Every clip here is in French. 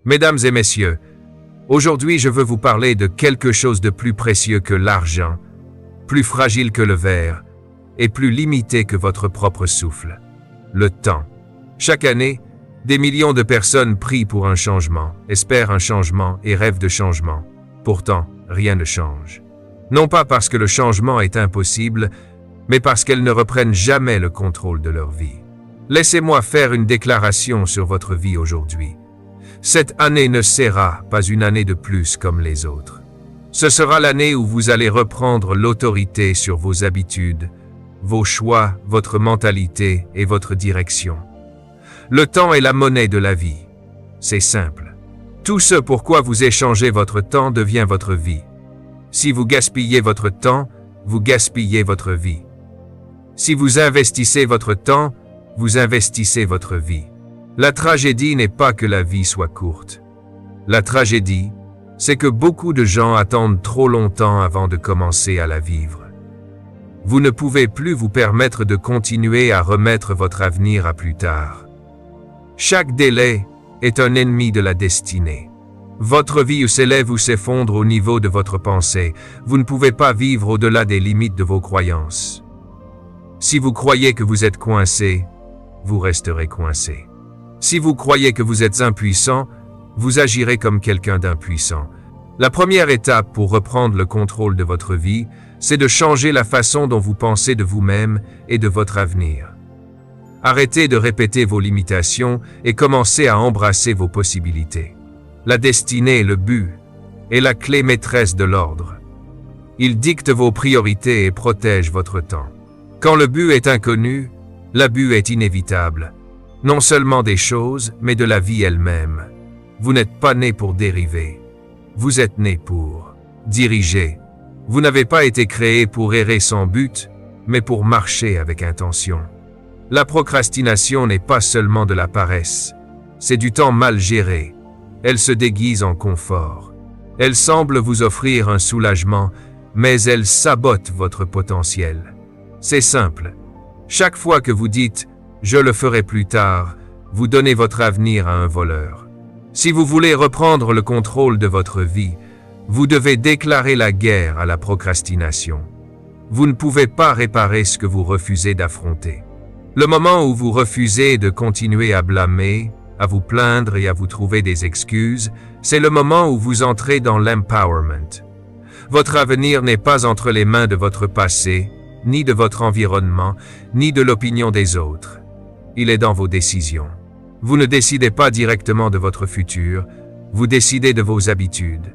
Mesdames et messieurs, aujourd'hui je veux vous parler de quelque chose de plus précieux que l'argent, plus fragile que le verre et plus limité que votre propre souffle. Le temps. Chaque année, des millions de personnes prient pour un changement, espèrent un changement et rêvent de changement. Pourtant, rien ne change. Non pas parce que le changement est impossible, mais parce qu'elles ne reprennent jamais le contrôle de leur vie. Laissez-moi faire une déclaration sur votre vie aujourd'hui. Cette année ne sera pas une année de plus comme les autres. Ce sera l'année où vous allez reprendre l'autorité sur vos habitudes, vos choix, votre mentalité et votre direction. Le temps est la monnaie de la vie. C'est simple. Tout ce pourquoi vous échangez votre temps devient votre vie. Si vous gaspillez votre temps, vous gaspillez votre vie. Si vous investissez votre temps, vous investissez votre vie. La tragédie n'est pas que la vie soit courte. La tragédie, c'est que beaucoup de gens attendent trop longtemps avant de commencer à la vivre. Vous ne pouvez plus vous permettre de continuer à remettre votre avenir à plus tard. Chaque délai est un ennemi de la destinée. Votre vie s'élève ou s'effondre au niveau de votre pensée. Vous ne pouvez pas vivre au-delà des limites de vos croyances. Si vous croyez que vous êtes coincé, vous resterez coincé. Si vous croyez que vous êtes impuissant, vous agirez comme quelqu'un d'impuissant. La première étape pour reprendre le contrôle de votre vie, c'est de changer la façon dont vous pensez de vous-même et de votre avenir. Arrêtez de répéter vos limitations et commencez à embrasser vos possibilités. La destinée est le but et la clé maîtresse de l'ordre. Il dicte vos priorités et protège votre temps. Quand le but est inconnu, l'abus est inévitable. Non seulement des choses, mais de la vie elle-même. Vous n'êtes pas né pour dériver. Vous êtes né pour diriger. Vous n'avez pas été créé pour errer sans but, mais pour marcher avec intention. La procrastination n'est pas seulement de la paresse. C'est du temps mal géré. Elle se déguise en confort. Elle semble vous offrir un soulagement, mais elle sabote votre potentiel. C'est simple. Chaque fois que vous dites « je le ferai plus tard », vous donnez votre avenir à un voleur. Si vous voulez reprendre le contrôle de votre vie, vous devez déclarer la guerre à la procrastination. Vous ne pouvez pas réparer ce que vous refusez d'affronter. Le moment où vous refusez de continuer à blâmer, à vous plaindre et à vous trouver des excuses, c'est le moment où vous entrez dans l'empowerment. Votre avenir n'est pas entre les mains de votre passé, ni de votre environnement, ni de l'opinion des autres. Il est dans vos décisions. Vous ne décidez pas directement de votre futur, vous décidez de vos habitudes.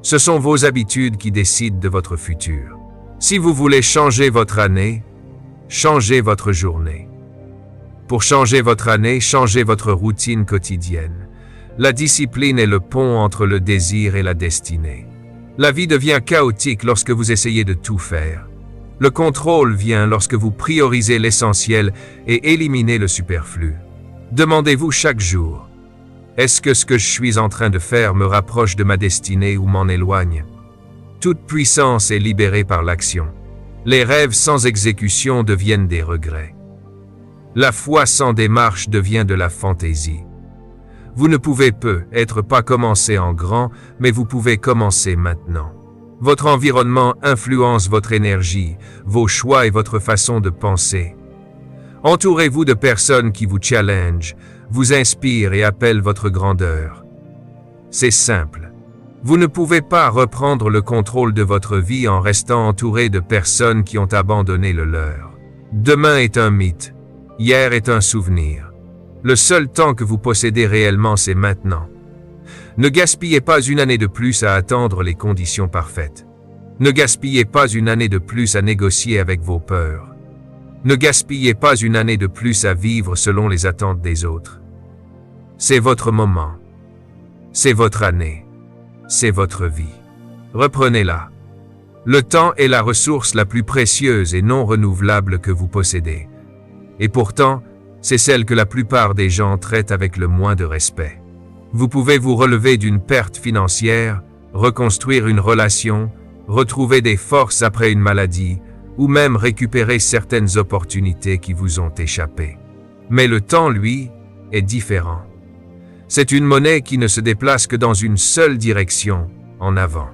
Ce sont vos habitudes qui décident de votre futur. Si vous voulez changer votre année, changez votre journée. Pour changer votre année, changez votre routine quotidienne. La discipline est le pont entre le désir et la destinée. La vie devient chaotique lorsque vous essayez de tout faire. Le contrôle vient lorsque vous priorisez l'essentiel et éliminez le superflu. Demandez-vous chaque jour, est-ce que ce que je suis en train de faire me rapproche de ma destinée ou m'en éloigne? Toute puissance est libérée par l'action. Les rêves sans exécution deviennent des regrets. La foi sans démarche devient de la fantaisie. Vous ne pouvez peut-être pas commencer en grand, mais vous pouvez commencer maintenant. Votre environnement influence votre énergie, vos choix et votre façon de penser. Entourez-vous de personnes qui vous challengent, vous inspirent et appellent votre grandeur. C'est simple. Vous ne pouvez pas reprendre le contrôle de votre vie en restant entouré de personnes qui ont abandonné le leur. Demain est un mythe. Hier est un souvenir. Le seul temps que vous possédez réellement, c'est maintenant. Ne gaspillez pas une année de plus à attendre les conditions parfaites. Ne gaspillez pas une année de plus à négocier avec vos peurs. Ne gaspillez pas une année de plus à vivre selon les attentes des autres. C'est votre moment. C'est votre année. C'est votre vie. Reprenez-la. Le temps est la ressource la plus précieuse et non renouvelable que vous possédez. Et pourtant, c'est celle que la plupart des gens traitent avec le moins de respect. Vous pouvez vous relever d'une perte financière, reconstruire une relation, retrouver des forces après une maladie, ou même récupérer certaines opportunités qui vous ont échappé. Mais le temps, lui, est différent. C'est une monnaie qui ne se déplace que dans une seule direction, en avant.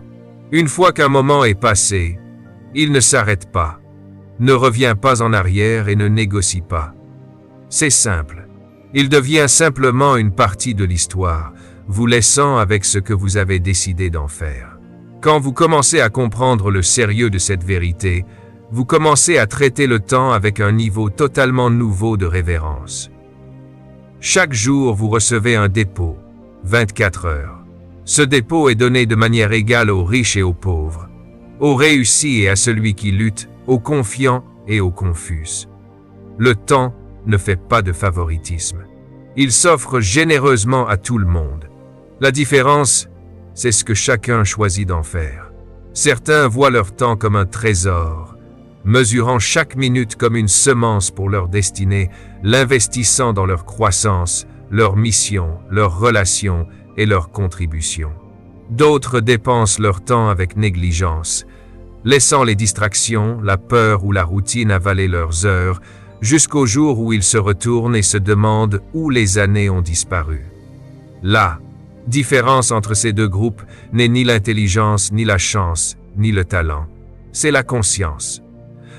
Une fois qu'un moment est passé, il ne s'arrête pas, ne revient pas en arrière et ne négocie pas. C'est simple. Il devient simplement une partie de l'histoire, vous laissant avec ce que vous avez décidé d'en faire. Quand vous commencez à comprendre le sérieux de cette vérité, vous commencez à traiter le temps avec un niveau totalement nouveau de révérence. Chaque jour, vous recevez un dépôt, 24 heures. Ce dépôt est donné de manière égale aux riches et aux pauvres, aux réussis et à celui qui lutte, aux confiants et aux confus. Le temps ne fait pas de favoritisme. Il s'offre généreusement à tout le monde. La différence, c'est ce que chacun choisit d'en faire. Certains voient leur temps comme un trésor, mesurant chaque minute comme une semence pour leur destinée, l'investissant dans leur croissance, leur mission, leurs relations et leurs contributions. D'autres dépensent leur temps avec négligence, laissant les distractions, la peur ou la routine avaler leurs heures, jusqu'au jour où ils se retournent et se demandent où les années ont disparu. La différence entre ces deux groupes n'est ni l'intelligence, ni la chance, ni le talent. C'est la conscience.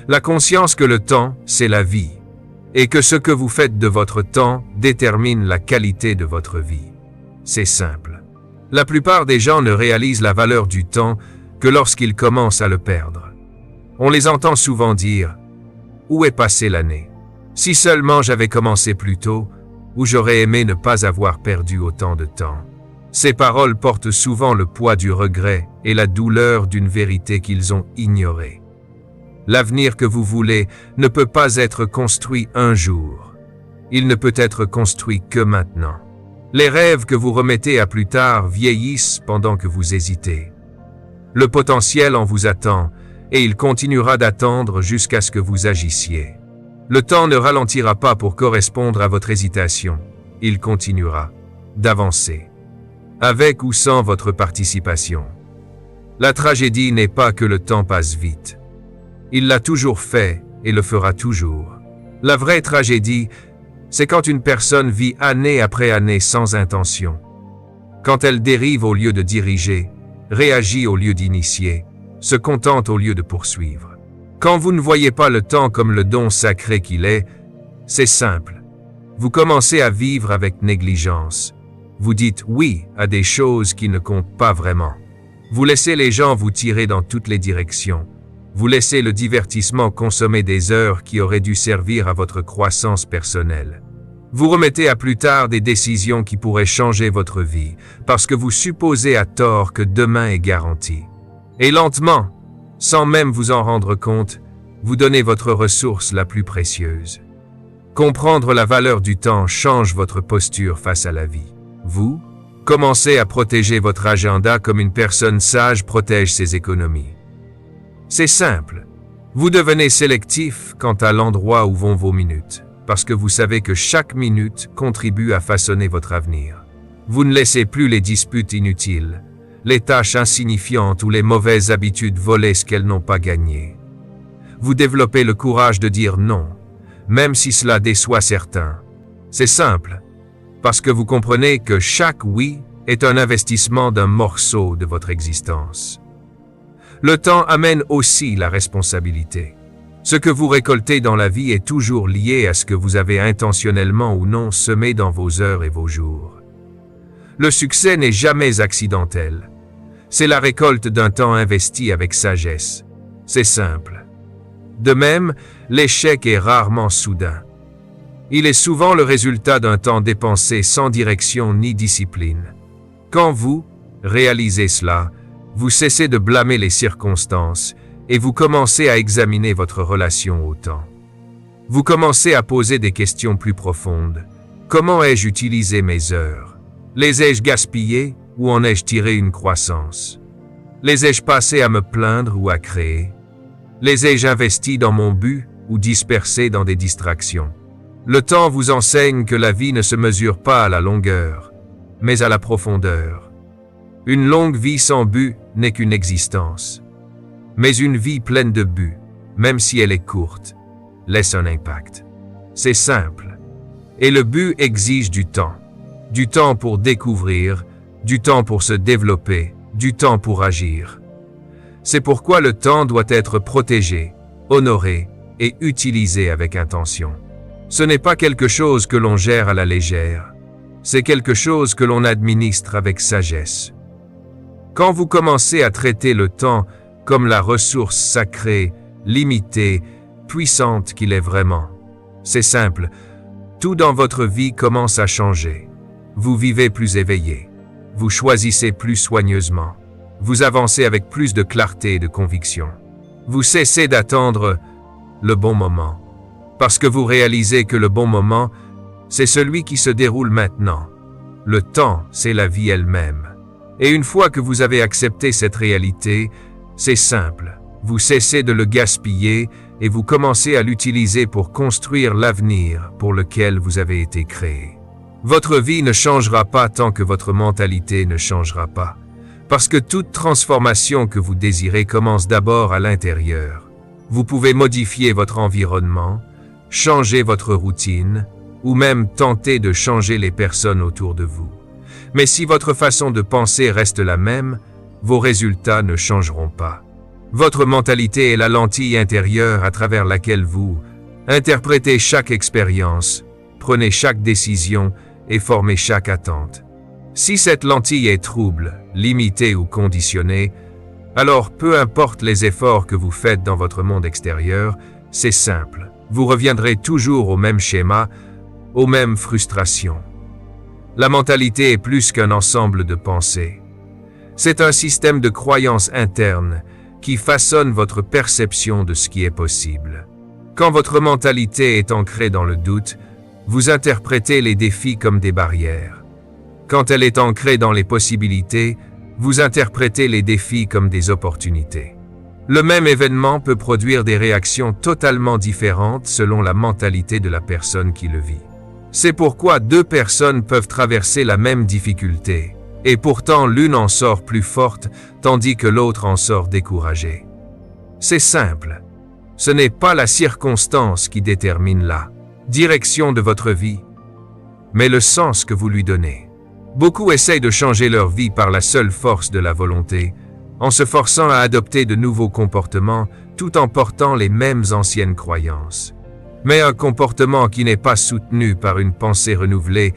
La conscience que le temps, c'est la vie, et que ce que vous faites de votre temps détermine la qualité de votre vie. C'est simple. La plupart des gens ne réalisent la valeur du temps que lorsqu'ils commencent à le perdre. On les entend souvent dire « Où est passée l'année ? Si seulement j'avais commencé plus tôt, ou j'aurais aimé ne pas avoir perdu autant de temps. » Ces paroles portent souvent le poids du regret et la douleur d'une vérité qu'ils ont ignorée. L'avenir que vous voulez ne peut pas être construit un jour. Il ne peut être construit que maintenant. Les rêves que vous remettez à plus tard vieillissent pendant que vous hésitez. Le potentiel en vous attend et il continuera d'attendre jusqu'à ce que vous agissiez. Le temps ne ralentira pas pour correspondre à votre hésitation. Il continuera d'avancer, avec ou sans votre participation. La tragédie n'est pas que le temps passe vite. Il l'a toujours fait et le fera toujours. La vraie tragédie, c'est quand une personne vit année après année sans intention. Quand elle dérive au lieu de diriger, réagit au lieu d'initier, se contente au lieu de poursuivre. Quand vous ne voyez pas le temps comme le don sacré qu'il est, c'est simple. Vous commencez à vivre avec négligence. Vous dites oui à des choses qui ne comptent pas vraiment. Vous laissez les gens vous tirer dans toutes les directions. Vous laissez le divertissement consommer des heures qui auraient dû servir à votre croissance personnelle. Vous remettez à plus tard des décisions qui pourraient changer votre vie, parce que vous supposez à tort que demain est garanti. Et lentement, sans même vous en rendre compte, vous donnez votre ressource la plus précieuse. Comprendre la valeur du temps change votre posture face à la vie. Vous commencez à protéger votre agenda comme une personne sage protège ses économies. C'est simple. Vous devenez sélectif quant à l'endroit où vont vos minutes, parce que vous savez que chaque minute contribue à façonner votre avenir. Vous ne laissez plus les disputes inutiles, les tâches insignifiantes ou les mauvaises habitudes voler ce qu'elles n'ont pas gagné. Vous développez le courage de dire non, même si cela déçoit certains. C'est simple, parce que vous comprenez que chaque oui est un investissement d'un morceau de votre existence. Le temps amène aussi la responsabilité. Ce que vous récoltez dans la vie est toujours lié à ce que vous avez intentionnellement ou non semé dans vos heures et vos jours. Le succès n'est jamais accidentel. C'est la récolte d'un temps investi avec sagesse. C'est simple. De même, l'échec est rarement soudain. Il est souvent le résultat d'un temps dépensé sans direction ni discipline. Quand vous réalisez cela, vous cessez de blâmer les circonstances et vous commencez à examiner votre relation au temps. Vous commencez à poser des questions plus profondes. Comment ai-je utilisé mes heures? Les ai-je gaspillées ou en ai-je tiré une croissance? Les ai-je passées à me plaindre ou à créer? Les ai-je investis dans mon but ou dispersés dans des distractions? Le temps vous enseigne que la vie ne se mesure pas à la longueur, mais à la profondeur. Une longue vie sans but n'est qu'une existence. Mais une vie pleine de but, même si elle est courte, laisse un impact. C'est simple. Et le but exige du temps. du temps pour découvrir, du temps pour se développer, du temps pour agir. C'est pourquoi le temps doit être protégé, honoré et utilisé avec intention. Ce n'est pas quelque chose que l'on gère à la légère, c'est quelque chose que l'on administre avec sagesse. Quand vous commencez à traiter le temps comme la ressource sacrée, limitée, puissante qu'il est vraiment, c'est simple, tout dans votre vie commence à changer. Vous vivez plus éveillé, vous choisissez plus soigneusement, vous avancez avec plus de clarté et de conviction. Vous cessez d'attendre le bon moment, parce que vous réalisez que le bon moment, c'est celui qui se déroule maintenant. Le temps, c'est la vie elle-même. Et une fois que vous avez accepté cette réalité, c'est simple, vous cessez de le gaspiller et vous commencez à l'utiliser pour construire l'avenir pour lequel vous avez été créé. Votre vie ne changera pas tant que votre mentalité ne changera pas, parce que toute transformation que vous désirez commence d'abord à l'intérieur. Vous pouvez modifier votre environnement, changer votre routine, ou même tenter de changer les personnes autour de vous. Mais si votre façon de penser reste la même, vos résultats ne changeront pas. Votre mentalité est la lentille intérieure à travers laquelle vous interprétez chaque expérience, prenez chaque décision et formez chaque attente. Si cette lentille est trouble, limitée ou conditionnée, alors peu importe les efforts que vous faites dans votre monde extérieur, c'est simple, vous reviendrez toujours au même schéma, aux mêmes frustrations. La mentalité est plus qu'un ensemble de pensées. C'est un système de croyances internes qui façonne votre perception de ce qui est possible. Quand votre mentalité est ancrée dans le doute, vous interprétez les défis comme des barrières. Quand elle est ancrée dans les possibilités, vous interprétez les défis comme des opportunités. Le même événement peut produire des réactions totalement différentes selon la mentalité de la personne qui le vit. C'est pourquoi deux personnes peuvent traverser la même difficulté, et pourtant l'une en sort plus forte, tandis que l'autre en sort découragée. C'est simple. Ce n'est pas la circonstance qui détermine la direction de votre vie, mais le sens que vous lui donnez. Beaucoup essayent de changer leur vie par la seule force de la volonté, en se forçant à adopter de nouveaux comportements tout en portant les mêmes anciennes croyances. Mais un comportement qui n'est pas soutenu par une pensée renouvelée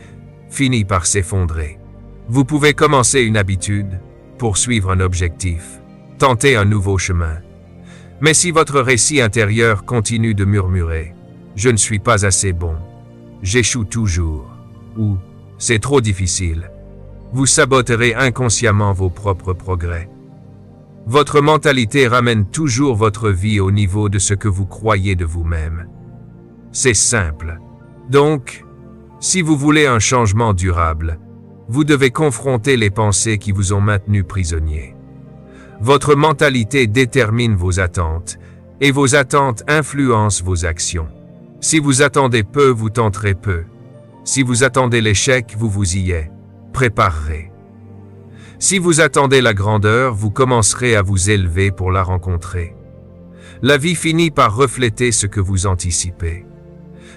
finit par s'effondrer. Vous pouvez commencer une habitude, poursuivre un objectif, tenter un nouveau chemin. Mais si votre récit intérieur continue de murmurer « Je ne suis pas assez bon, j'échoue toujours » ou « C'est trop difficile », vous saboterez inconsciemment vos propres progrès. Votre mentalité ramène toujours votre vie au niveau de ce que vous croyez de vous-même. C'est simple. Donc, si vous voulez un changement durable, vous devez confronter les pensées qui vous ont maintenu prisonnier. Votre mentalité détermine vos attentes, et vos attentes influencent vos actions. Si vous attendez peu, vous tenterez peu. Si vous attendez l'échec, vous vous y préparerez. Si vous attendez la grandeur, vous commencerez à vous élever pour la rencontrer. La vie finit par refléter ce que vous anticipez.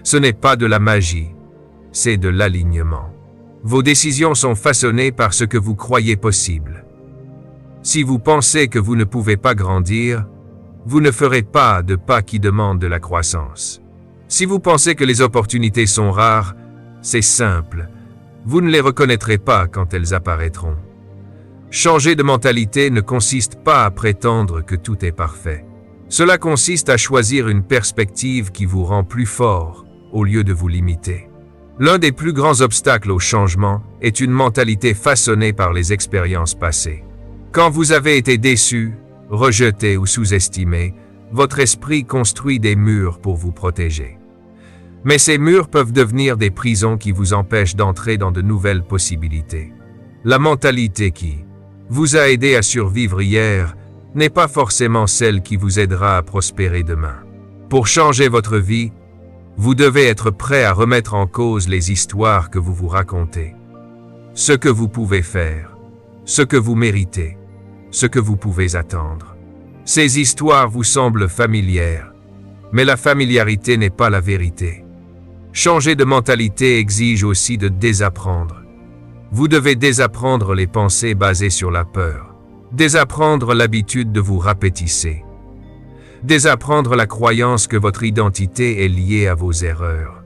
Ce n'est pas de la magie, c'est de l'alignement. Vos décisions sont façonnées par ce que vous croyez possible. Si vous pensez que vous ne pouvez pas grandir, vous ne ferez pas de pas qui demandent de la croissance. Si vous pensez que les opportunités sont rares, c'est simple, vous ne les reconnaîtrez pas quand elles apparaîtront. Changer de mentalité ne consiste pas à prétendre que tout est parfait. Cela consiste à choisir une perspective qui vous rend plus fort au lieu de vous limiter. L'un des plus grands obstacles au changement est une mentalité façonnée par les expériences passées. Quand vous avez été déçu, rejeté ou sous-estimé, votre esprit construit des murs pour vous protéger. Mais ces murs peuvent devenir des prisons qui vous empêchent d'entrer dans de nouvelles possibilités. La mentalité qui vous a aidé à survivre hier n'est pas forcément celle qui vous aidera à prospérer demain. Pour changer votre vie, vous devez être prêt à remettre en cause les histoires que vous vous racontez. Ce que vous pouvez faire, ce que vous méritez, ce que vous pouvez attendre. Ces histoires vous semblent familières, mais la familiarité n'est pas la vérité. Changer de mentalité exige aussi de désapprendre Vous devez désapprendre les pensées basées sur la peur, désapprendre l'habitude de vous répétisser, désapprendre la croyance que votre identité est liée à vos erreurs,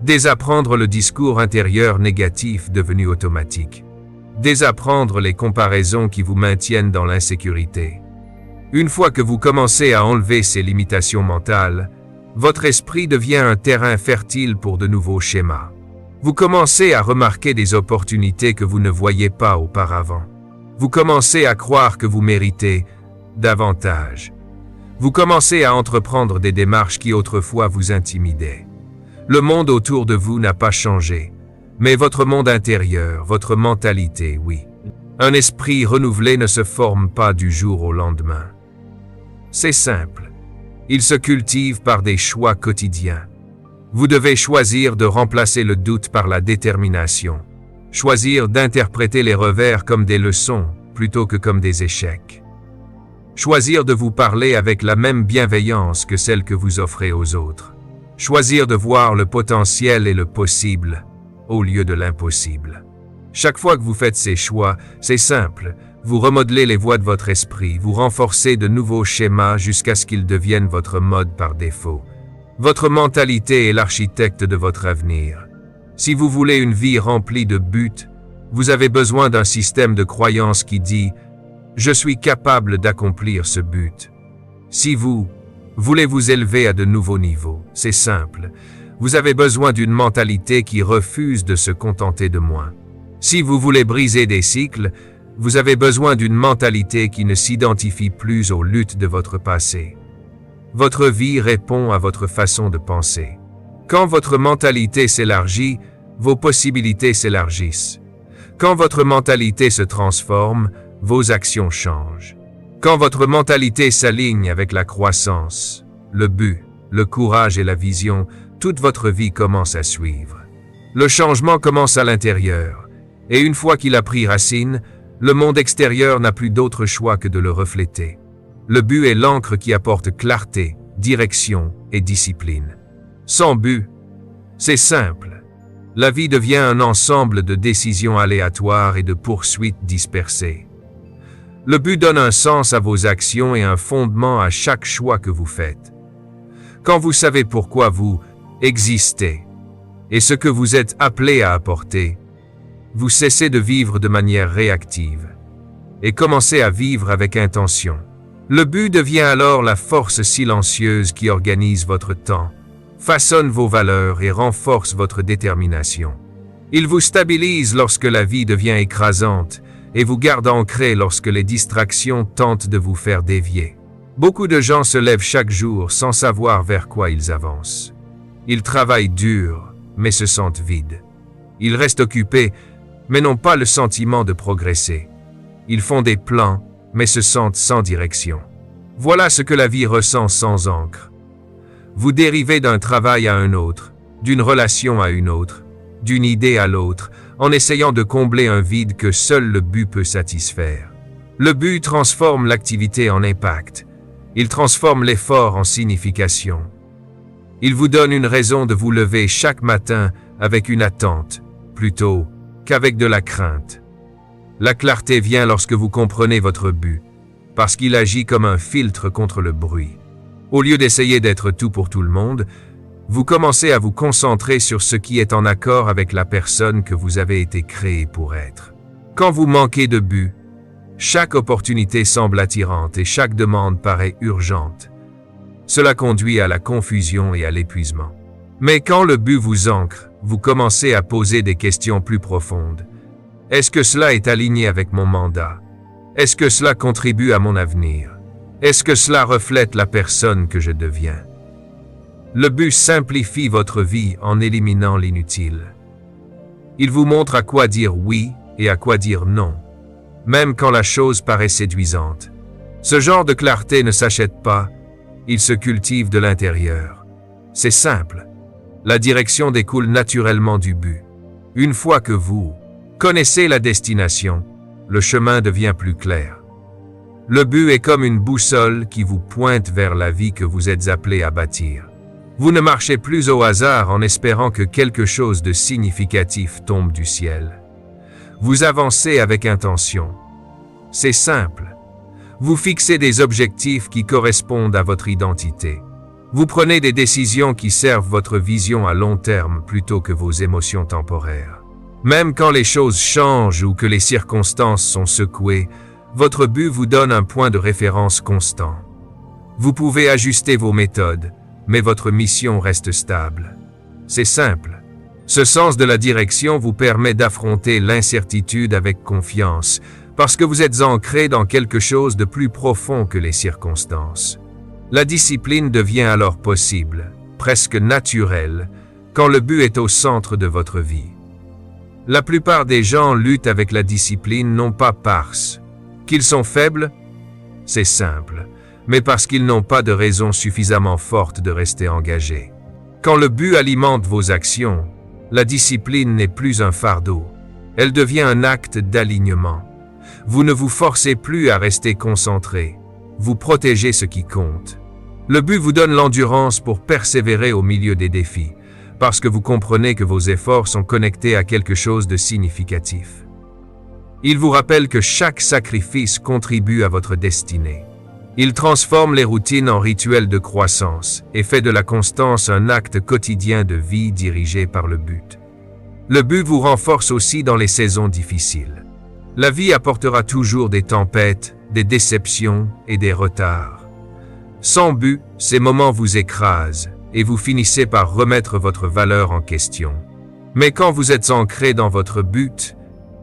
désapprendre le discours intérieur négatif devenu automatique, désapprendre les comparaisons qui vous maintiennent dans l'insécurité. Une fois que vous commencez à enlever ces limitations mentales, votre esprit devient un terrain fertile pour de nouveaux schémas. Vous commencez à remarquer des opportunités que vous ne voyiez pas auparavant. Vous commencez à croire que vous méritez davantage. Vous commencez à entreprendre des démarches qui autrefois vous intimidaient. Le monde autour de vous n'a pas changé, mais votre monde intérieur, votre mentalité, oui. Un esprit renouvelé ne se forme pas du jour au lendemain. C'est simple. Il se cultive par des choix quotidiens. Vous devez choisir de remplacer le doute par la détermination. Choisir d'interpréter les revers comme des leçons plutôt que comme des échecs. Choisir de vous parler avec la même bienveillance que celle que vous offrez aux autres. Choisir de voir le potentiel et le possible au lieu de l'impossible. Chaque fois que vous faites ces choix, c'est simple. Vous remodelez les voies de votre esprit, vous renforcez de nouveaux schémas jusqu'à ce qu'ils deviennent votre mode par défaut. Votre mentalité est l'architecte de votre avenir. Si vous voulez une vie remplie de buts, vous avez besoin d'un système de croyance qui dit « Je suis capable d'accomplir ce but ». Si vous voulez vous élever à de nouveaux niveaux, c'est simple. Vous avez besoin d'une mentalité qui refuse de se contenter de moins. Si vous voulez briser des cycles, vous avez besoin d'une mentalité qui ne s'identifie plus aux luttes de votre passé. Votre vie répond à votre façon de penser. Quand votre mentalité s'élargit, vos possibilités s'élargissent. Quand votre mentalité se transforme, vos actions changent. Quand votre mentalité s'aligne avec la croissance, le but, le courage et la vision, toute votre vie commence à suivre. Le changement commence à l'intérieur, et une fois qu'il a pris racine, le monde extérieur n'a plus d'autre choix que de le refléter. Le but est l'encre qui apporte clarté, direction et discipline. Sans but, c'est simple. La vie devient un ensemble de décisions aléatoires et de poursuites dispersées. Le but donne un sens à vos actions et un fondement à chaque choix que vous faites. Quand vous savez pourquoi vous existez et ce que vous êtes appelé à apporter, vous cessez de vivre de manière réactive et commencez à vivre avec intention. Le but devient alors la force silencieuse qui organise votre temps, façonne vos valeurs et renforce votre détermination. Il vous stabilise lorsque la vie devient écrasante et vous garde ancré lorsque les distractions tentent de vous faire dévier. Beaucoup de gens se lèvent chaque jour sans savoir vers quoi ils avancent. Ils travaillent dur, mais se sentent vides. Ils restent occupés, mais n'ont pas le sentiment de progresser. Ils font des plans, mais se sentent sans direction. Voilà ce que la vie ressent sans encre. Vous dérivez d'un travail à un autre, d'une relation à une autre, d'une idée à l'autre, en essayant de combler un vide que seul le but peut satisfaire. Le but transforme l'activité en impact. Il transforme l'effort en signification. Il vous donne une raison de vous lever chaque matin avec une attente, plutôt qu'avec de la crainte. La clarté vient lorsque vous comprenez votre but, parce qu'il agit comme un filtre contre le bruit. Au lieu d'essayer d'être tout pour tout le monde, vous commencez à vous concentrer sur ce qui est en accord avec la personne que vous avez été créé pour être. Quand vous manquez de but, chaque opportunité semble attirante et chaque demande paraît urgente. Cela conduit à la confusion et à l'épuisement. Mais quand le but vous ancre, vous commencez à poser des questions plus profondes. Est-ce que cela est aligné avec mon mandat? Est-ce que cela contribue à mon avenir? Est-ce que cela reflète la personne que je deviens? Le but simplifie votre vie en éliminant l'inutile. Il vous montre à quoi dire oui et à quoi dire non, même quand la chose paraît séduisante. Ce genre de clarté ne s'achète pas, il se cultive de l'intérieur. C'est simple. La direction découle naturellement du but. Une fois que vous connaissez la destination, le chemin devient plus clair. Le but est comme une boussole qui vous pointe vers la vie que vous êtes appelé à bâtir. Vous ne marchez plus au hasard en espérant que quelque chose de significatif tombe du ciel. Vous avancez avec intention. C'est simple. Vous fixez des objectifs qui correspondent à votre identité. Vous prenez des décisions qui servent votre vision à long terme plutôt que vos émotions temporaires. Même quand les choses changent ou que les circonstances sont secouées, votre but vous donne un point de référence constant. Vous pouvez ajuster vos méthodes, mais votre mission reste stable. C'est simple. Ce sens de la direction vous permet d'affronter l'incertitude avec confiance, parce que vous êtes ancré dans quelque chose de plus profond que les circonstances. La discipline devient alors possible, presque naturelle, quand le but est au centre de votre vie. La plupart des gens luttent avec la discipline non pas parce qu'ils sont faibles, c'est simple, mais parce qu'ils n'ont pas de raison suffisamment forte de rester engagés. Quand le but alimente vos actions, la discipline n'est plus un fardeau, elle devient un acte d'alignement. Vous ne vous forcez plus à rester concentré, vous protégez ce qui compte. Le but vous donne l'endurance pour persévérer au milieu des défis, parce que vous comprenez que vos efforts sont connectés à quelque chose de significatif. Il vous rappelle que chaque sacrifice contribue à votre destinée. Il transforme les routines en rituels de croissance et fait de la constance un acte quotidien de vie dirigé par le but. Le but vous renforce aussi dans les saisons difficiles. La vie apportera toujours des tempêtes, des déceptions et des retards. Sans but, ces moments vous écrasent et vous finissez par remettre votre valeur en question. Mais quand vous êtes ancré dans votre but,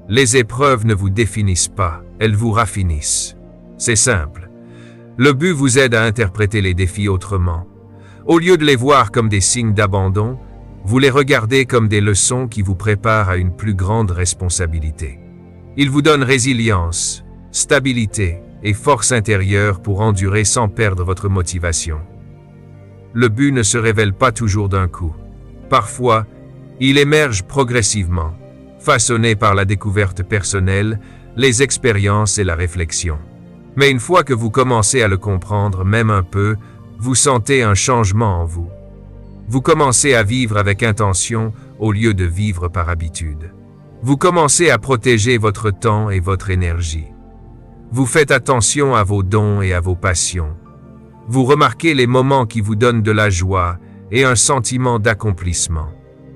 les épreuves ne vous définissent pas, elles vous raffinissent. C'est simple. Le but vous aide à interpréter les défis autrement. Au lieu de les voir comme des signes d'abandon, vous les regardez comme des leçons qui vous préparent à une plus grande responsabilité. Il vous donne résilience, stabilité et force intérieure pour endurer sans perdre votre motivation. Le but ne se révèle pas toujours d'un coup. Parfois, il émerge progressivement, façonné par la découverte personnelle, les expériences et la réflexion. Mais une fois que vous commencez à le comprendre, même un peu, vous sentez un changement en vous. Vous commencez à vivre avec intention au lieu de vivre par habitude. Vous commencez à protéger votre temps et votre énergie. Vous faites attention à vos dons et à vos passions. Vous remarquez les moments qui vous donnent de la joie et un sentiment d'accomplissement.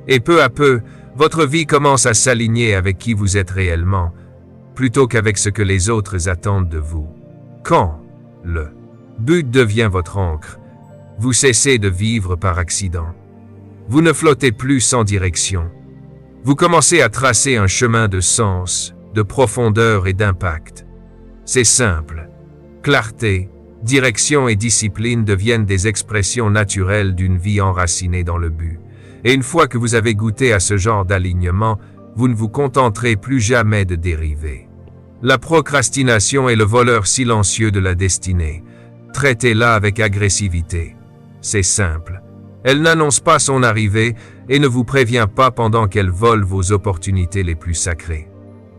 Et peu à peu, votre vie commence à s'aligner avec qui vous êtes réellement, plutôt qu'avec ce que les autres attendent de vous. Quand le but devient votre ancre, vous cessez de vivre par accident. Vous ne flottez plus sans direction. Vous commencez à tracer un chemin de sens, de profondeur et d'impact. C'est simple. Clarté, direction et discipline deviennent des expressions naturelles d'une vie enracinée dans le but. Et une fois que vous avez goûté à ce genre d'alignement, vous ne vous contenterez plus jamais de dériver. La procrastination est le voleur silencieux de la destinée. Traitez-la avec agressivité. C'est simple. Elle n'annonce pas son arrivée et ne vous prévient pas pendant qu'elle vole vos opportunités les plus sacrées.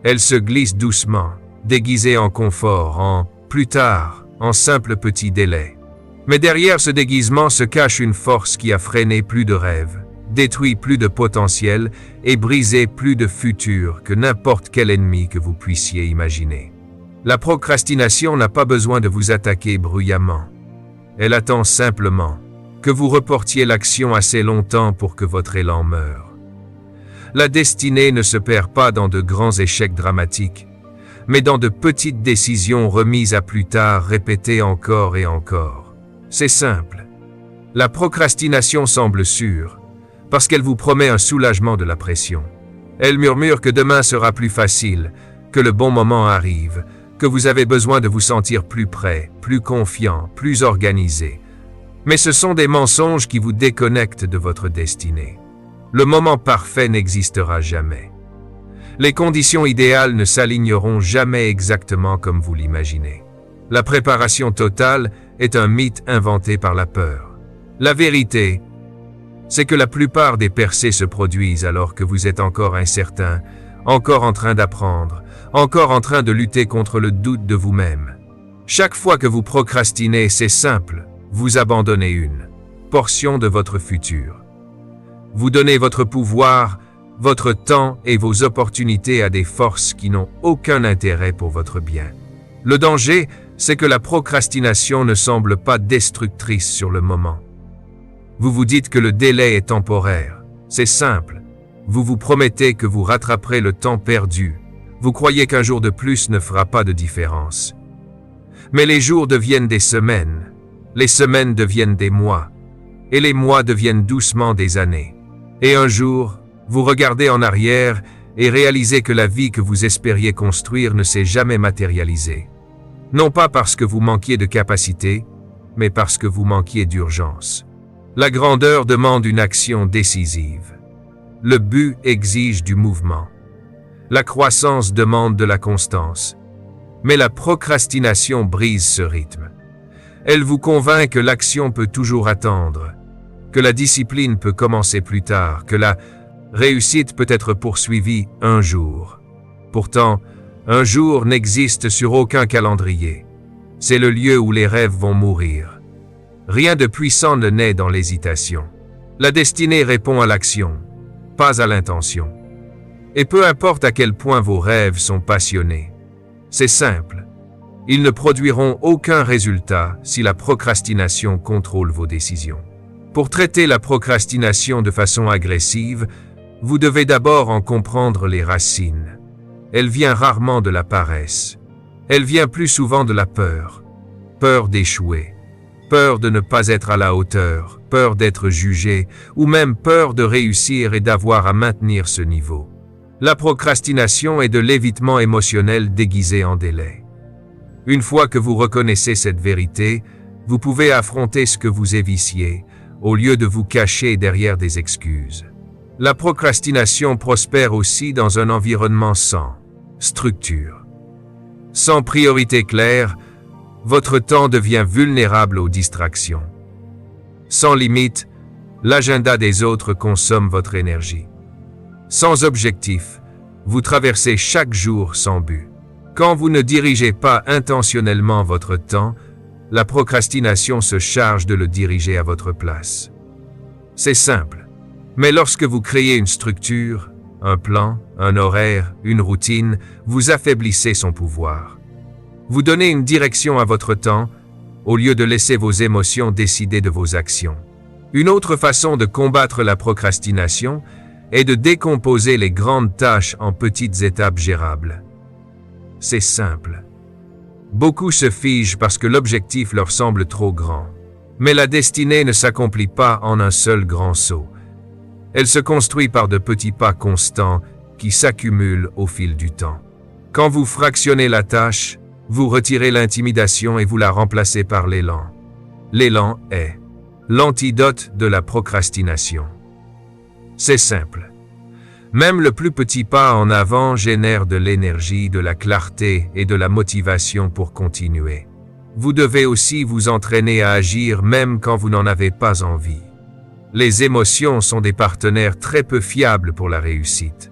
Elle se glisse doucement, déguisée en confort, en « plus tard », en simple petit délai. Mais derrière ce déguisement se cache une force qui a freiné plus de rêves, détruit plus de potentiel et brisé plus de futur que n'importe quel ennemi que vous puissiez imaginer. La procrastination n'a pas besoin de vous attaquer bruyamment. Elle attend simplement que vous reportiez l'action assez longtemps pour que votre élan meure. La destinée ne se perd pas dans de grands échecs dramatiques, mais dans de petites décisions remises à plus tard, répétées encore et encore. C'est simple. La procrastination semble sûre, parce qu'elle vous promet un soulagement de la pression. Elle murmure que demain sera plus facile, que le bon moment arrive, que vous avez besoin de vous sentir plus prêt, plus confiant, plus organisé. Mais ce sont des mensonges qui vous déconnectent de votre destinée. Le moment parfait n'existera jamais. Les conditions idéales ne s'aligneront jamais exactement comme vous l'imaginez. La préparation totale est un mythe inventé par la peur. La vérité, c'est que la plupart des percées se produisent alors que vous êtes encore incertain, encore en train d'apprendre, encore en train de lutter contre le doute de vous-même. Chaque fois que vous procrastinez, c'est simple, vous abandonnez une portion de votre futur. Vous donnez votre pouvoir votre temps et vos opportunités à des forces qui n'ont aucun intérêt pour votre bien. Le danger, c'est que la procrastination ne semble pas destructrice sur le moment. Vous vous dites que le délai est temporaire. C'est simple. Vous vous promettez que vous rattraperez le temps perdu. Vous croyez qu'un jour de plus ne fera pas de différence. Mais les jours deviennent des semaines. Les semaines deviennent des mois. Et les mois deviennent doucement des années. Et un jour, vous regardez en arrière et réalisez que la vie que vous espériez construire ne s'est jamais matérialisée. Non pas parce que vous manquiez de capacité, mais parce que vous manquiez d'urgence. La grandeur demande une action décisive. Le but exige du mouvement. La croissance demande de la constance. Mais la procrastination brise ce rythme. Elle vous convainc que l'action peut toujours attendre, que la discipline peut commencer plus tard, que la réussite peut être poursuivie un jour. Pourtant, un jour n'existe sur aucun calendrier. C'est le lieu où les rêves vont mourir. Rien de puissant ne naît dans l'hésitation. La destinée répond à l'action, pas à l'intention. Et peu importe à quel point vos rêves sont passionnés, c'est simple. Ils ne produiront aucun résultat si la procrastination contrôle vos décisions. Pour traiter la procrastination de façon agressive, vous devez d'abord en comprendre les racines. Elle vient rarement de la paresse. Elle vient plus souvent de la peur. Peur d'échouer. Peur de ne pas être à la hauteur. Peur d'être jugé. Ou même peur de réussir et d'avoir à maintenir ce niveau. La procrastination est de l'évitement émotionnel déguisé en délai. Une fois que vous reconnaissez cette vérité, vous pouvez affronter ce que vous éviciez, au lieu de vous cacher derrière des excuses. La procrastination prospère aussi dans un environnement sans structure. Sans priorité claire, votre temps devient vulnérable aux distractions. Sans limite, l'agenda des autres consomme votre énergie. Sans objectif, vous traversez chaque jour sans but. Quand vous ne dirigez pas intentionnellement votre temps, la procrastination se charge de le diriger à votre place. C'est simple. Mais lorsque vous créez une structure, un plan, un horaire, une routine, vous affaiblissez son pouvoir. Vous donnez une direction à votre temps, au lieu de laisser vos émotions décider de vos actions. Une autre façon de combattre la procrastination est de décomposer les grandes tâches en petites étapes gérables. C'est simple. Beaucoup se figent parce que l'objectif leur semble trop grand. Mais la destinée ne s'accomplit pas en un seul grand saut. Elle se construit par de petits pas constants qui s'accumulent au fil du temps. Quand vous fractionnez la tâche, vous retirez l'intimidation et vous la remplacez par l'élan. L'élan est l'antidote de la procrastination. C'est simple. Même le plus petit pas en avant génère de l'énergie, de la clarté et de la motivation pour continuer. Vous devez aussi vous entraîner à agir même quand vous n'en avez pas envie. Les émotions sont des partenaires très peu fiables pour la réussite.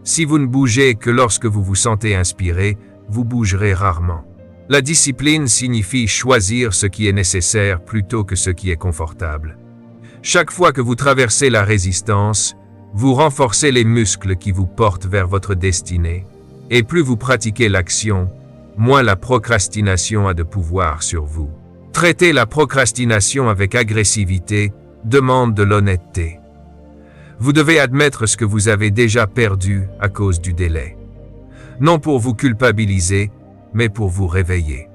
Si vous ne bougez que lorsque vous vous sentez inspiré, vous bougerez rarement. La discipline signifie choisir ce qui est nécessaire plutôt que ce qui est confortable. Chaque fois que vous traversez la résistance, vous renforcez les muscles qui vous portent vers votre destinée. Et plus vous pratiquez l'action, moins la procrastination a de pouvoir sur vous. Traiter la procrastination avec agressivité demande de l'honnêteté. Vous devez admettre ce que vous avez déjà perdu à cause du délai. Non pour vous culpabiliser, mais pour vous réveiller.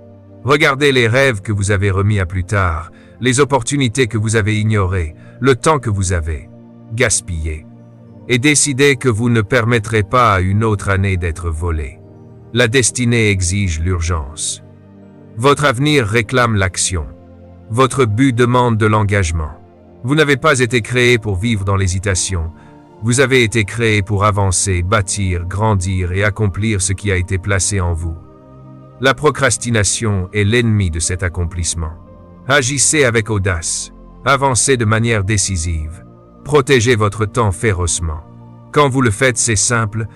Regardez les rêves que vous avez remis à plus tard, les opportunités que vous avez ignorées, le temps que vous avez gaspillé. Et décidez que vous ne permettrez pas à une autre année d'être volée. La destinée exige l'urgence. Votre avenir réclame l'action. Votre but demande de l'engagement. Vous n'avez pas été créé pour vivre dans l'hésitation. Vous avez été créé pour avancer, bâtir, grandir et accomplir ce qui a été placé en vous. La procrastination est l'ennemi de cet accomplissement. Agissez avec audace. Avancez de manière décisive. Protégez votre temps férocement. Quand vous le faites, c'est simple.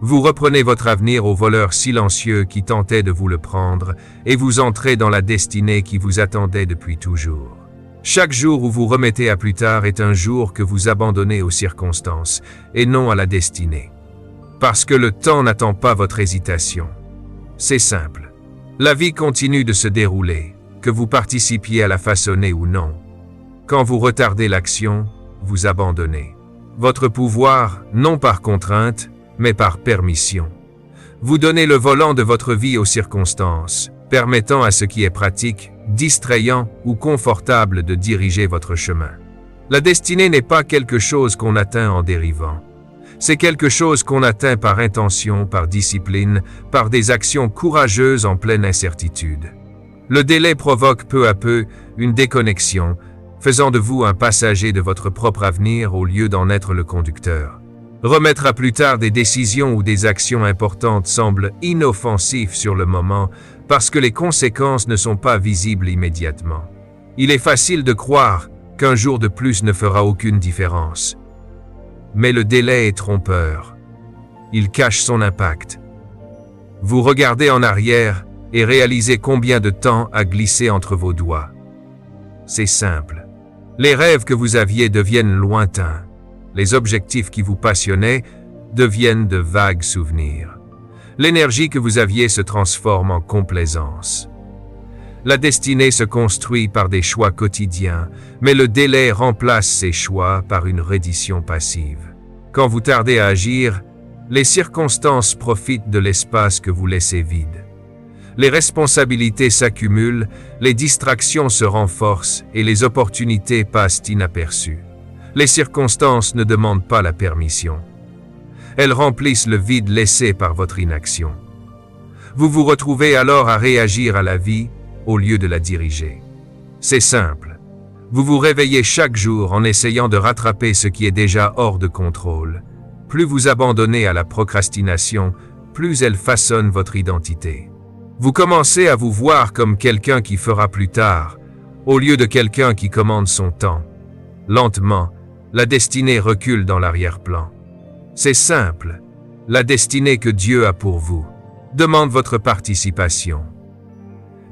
Vous reprenez votre avenir aux voleurs silencieux qui tentaient de vous le prendre et vous entrez dans la destinée qui vous attendait depuis toujours. Chaque jour où vous remettez à plus tard est un jour que vous abandonnez aux circonstances et non à la destinée. Parce que le temps n'attend pas votre hésitation. C'est simple. La vie continue de se dérouler, que vous participiez à la façonner ou non. Quand vous retardez l'action, vous abandonnez votre pouvoir, non par contrainte, mais par permission. Vous donnez le volant de votre vie aux circonstances, permettant à ce qui est pratique, distrayant ou confortable de diriger votre chemin. La destinée n'est pas quelque chose qu'on atteint en dérivant. C'est quelque chose qu'on atteint par intention, par discipline, par des actions courageuses en pleine incertitude. Le délai provoque peu à peu une déconnexion, faisant de vous un passager de votre propre avenir au lieu d'en être le conducteur. Remettre à plus tard des décisions ou des actions importantes semble inoffensif sur le moment parce que les conséquences ne sont pas visibles immédiatement. Il est facile de croire qu'un jour de plus ne fera aucune différence. Mais le délai est trompeur. Il cache son impact. Vous regardez en arrière et réalisez combien de temps a glissé entre vos doigts. C'est simple. Les rêves que vous aviez deviennent lointains. Les objectifs qui vous passionnaient deviennent de vagues souvenirs. L'énergie que vous aviez se transforme en complaisance. La destinée se construit par des choix quotidiens, mais le délai remplace ces choix par une reddition passive. Quand vous tardez à agir, les circonstances profitent de l'espace que vous laissez vide. Les responsabilités s'accumulent, les distractions se renforcent et les opportunités passent inaperçues. Les circonstances ne demandent pas la permission. Elles remplissent le vide laissé par votre inaction. Vous vous retrouvez alors à réagir à la vie au lieu de la diriger. C'est simple. Vous vous réveillez chaque jour en essayant de rattraper ce qui est déjà hors de contrôle. Plus vous abandonnez à la procrastination, plus elle façonne votre identité. Vous commencez à vous voir comme quelqu'un qui fera plus tard, au lieu de quelqu'un qui commande son temps. Lentement, la destinée recule dans l'arrière-plan. C'est simple. La destinée que Dieu a pour vous demande votre participation.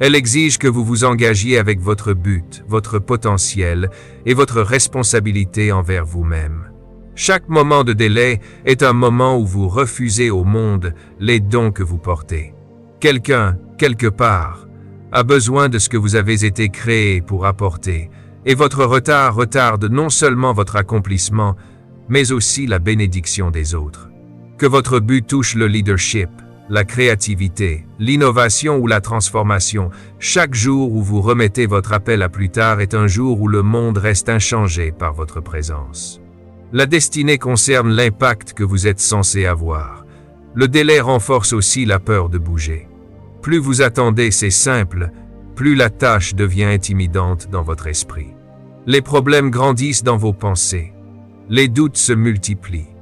Elle exige que vous vous engagiez avec votre but, votre potentiel et votre responsabilité envers vous-même. Chaque moment de délai est un moment où vous refusez au monde les dons que vous portez. Quelqu'un, quelque part, a besoin de ce que vous avez été créé pour apporter, et votre retard retarde non seulement votre accomplissement, mais aussi la bénédiction des autres. Que votre but touche le leadership, la créativité, l'innovation ou la transformation, chaque jour où vous remettez votre appel à plus tard est un jour où le monde reste inchangé par votre présence. La destinée concerne l'impact que vous êtes censé avoir. Le délai renforce aussi la peur de bouger. Plus vous attendez, c'est simple, plus la tâche devient intimidante dans votre esprit. Les problèmes grandissent dans vos pensées. Les doutes se multiplient.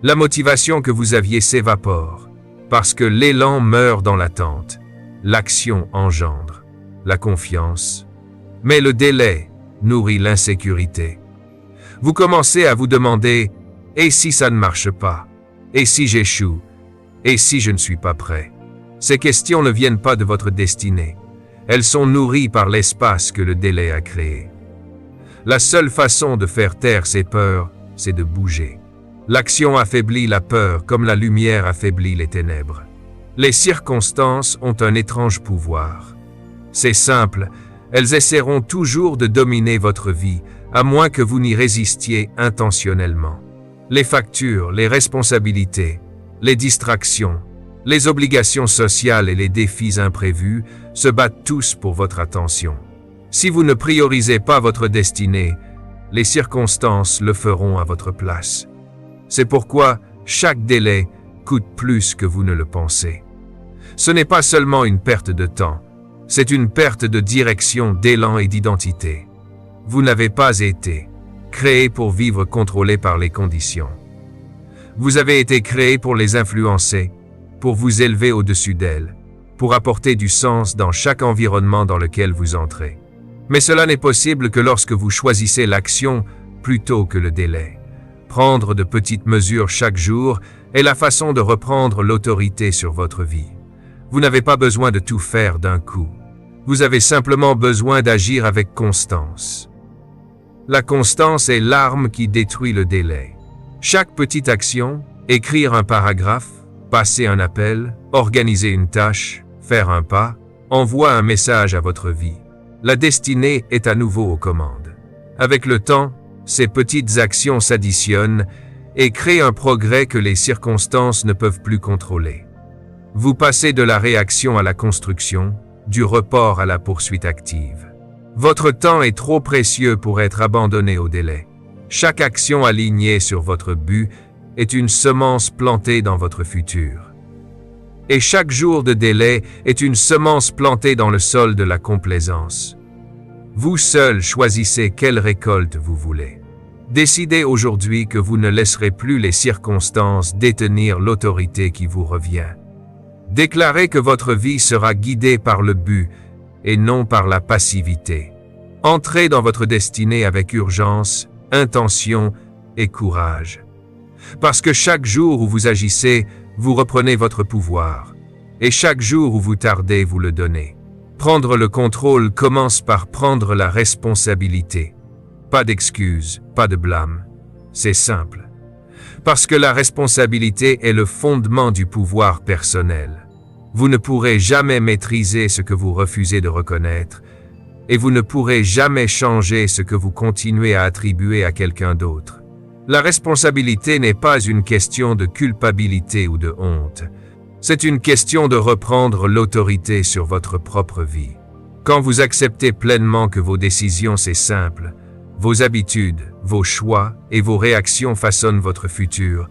La motivation que vous aviez s'évapore, parce que l'élan meurt dans l'attente. L'action engendre la confiance, mais le délai nourrit l'insécurité. Vous commencez à vous demander « Et si ça ne marche pas? Et si j'échoue? Et si je ne suis pas prêt ?» Ces questions ne viennent pas de votre destinée. Elles sont nourries par l'espace que le délai a créé. La seule façon de faire taire ces peurs, c'est de bouger. L'action affaiblit la peur comme la lumière affaiblit les ténèbres. Les circonstances ont un étrange pouvoir. C'est simple, elles essaieront toujours de dominer votre vie, à moins que vous n'y résistiez intentionnellement. Les factures, les responsabilités, les distractions, les obligations sociales et les défis imprévus se battent tous pour votre attention. Si vous ne priorisez pas votre destinée, les circonstances le feront à votre place. C'est pourquoi chaque délai coûte plus que vous ne le pensez. Ce n'est pas seulement une perte de temps, c'est une perte de direction, d'élan et d'identité. Vous n'avez pas été créé pour vivre contrôlé par les conditions. Vous avez été créé pour les influencer, pour vous élever au-dessus d'elles, pour apporter du sens dans chaque environnement dans lequel vous entrez. Mais cela n'est possible que lorsque vous choisissez l'action plutôt que le délai. Prendre de petites mesures chaque jour est la façon de reprendre l'autorité sur votre vie. Vous n'avez pas besoin de tout faire d'un coup. Vous avez simplement besoin d'agir avec constance. La constance est l'arme qui détruit le délai. Chaque petite action, écrire un paragraphe, passer un appel, organiser une tâche, faire un pas, envoie un message à votre vie. La destinée est à nouveau aux commandes. Avec le temps, ces petites actions s'additionnent et créent un progrès que les circonstances ne peuvent plus contrôler. Vous passez de la réaction à la construction, du report à la poursuite active. Votre temps est trop précieux pour être abandonné au délai. Chaque action alignée sur votre but est une semence plantée dans votre futur. Et chaque jour de délai est une semence plantée dans le sol de la complaisance. Vous seul choisissez quelle récolte vous voulez. Décidez aujourd'hui que vous ne laisserez plus les circonstances détenir l'autorité qui vous revient. Déclarez que votre vie sera guidée par le but et non par la passivité. Entrez dans votre destinée avec urgence, intention et courage. Parce que chaque jour où vous agissez, vous reprenez votre pouvoir. Et chaque jour où vous tardez, vous le donnez. Prendre le contrôle commence par prendre la responsabilité. Pas d'excuses, pas de blâme. C'est simple. Parce que la responsabilité est le fondement du pouvoir personnel. Vous ne pourrez jamais maîtriser ce que vous refusez de reconnaître, et vous ne pourrez jamais changer ce que vous continuez à attribuer à quelqu'un d'autre. La responsabilité n'est pas une question de culpabilité ou de honte. C'est une question de reprendre l'autorité sur votre propre vie. Quand vous acceptez pleinement que vos décisions, c'est simple, vos habitudes, vos choix et vos réactions façonnent votre futur,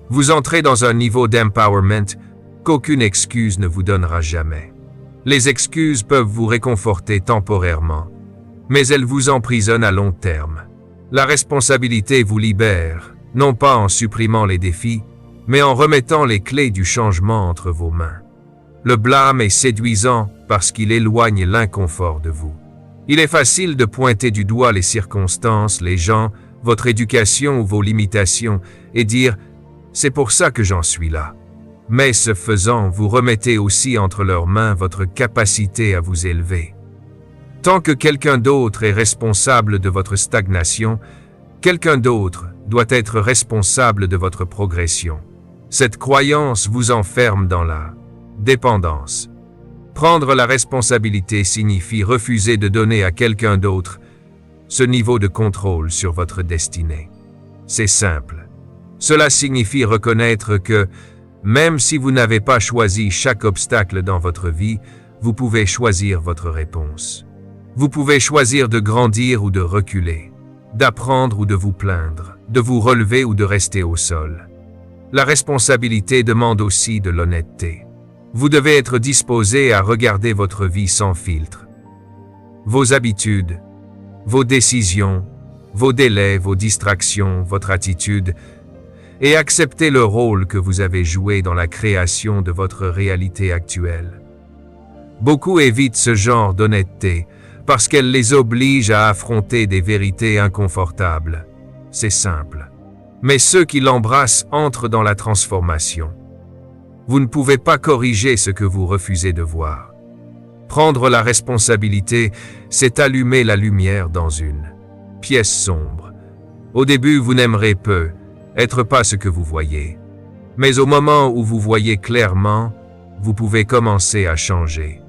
vous entrez dans un niveau d'empowerment qu'aucune excuse ne vous donnera jamais. Les excuses peuvent vous réconforter temporairement, mais elles vous emprisonnent à long terme. La responsabilité vous libère, non pas en supprimant les défis, mais en remettant les clés du changement entre vos mains. Le blâme est séduisant parce qu'il éloigne l'inconfort de vous. Il est facile de pointer du doigt les circonstances, les gens, votre éducation ou vos limitations et dire « c'est pour ça que j'en suis là ». Mais ce faisant, vous remettez aussi entre leurs mains votre capacité à vous élever. Tant que quelqu'un d'autre est responsable de votre stagnation, quelqu'un d'autre doit être responsable de votre progression. Cette croyance vous enferme dans la dépendance. Prendre la responsabilité signifie refuser de donner à quelqu'un d'autre ce niveau de contrôle sur votre destinée. C'est simple. Cela signifie reconnaître que, même si vous n'avez pas choisi chaque obstacle dans votre vie, vous pouvez choisir votre réponse. Vous pouvez choisir de grandir ou de reculer, d'apprendre ou de vous plaindre, de vous relever ou de rester au sol. La responsabilité demande aussi de l'honnêteté. Vous devez être disposé à regarder votre vie sans filtre. Vos habitudes, vos décisions, vos délais, vos distractions, votre attitude, et accepter le rôle que vous avez joué dans la création de votre réalité actuelle. Beaucoup évitent ce genre d'honnêteté parce qu'elle les oblige à affronter des vérités inconfortables. C'est simple. Mais ceux qui l'embrassent entrent dans la transformation. Vous ne pouvez pas corriger ce que vous refusez de voir. Prendre la responsabilité, c'est allumer la lumière dans une pièce sombre. Au début, vous n'aimerez peu être pas ce que vous voyez. Mais au moment où vous voyez clairement, vous pouvez commencer à changer.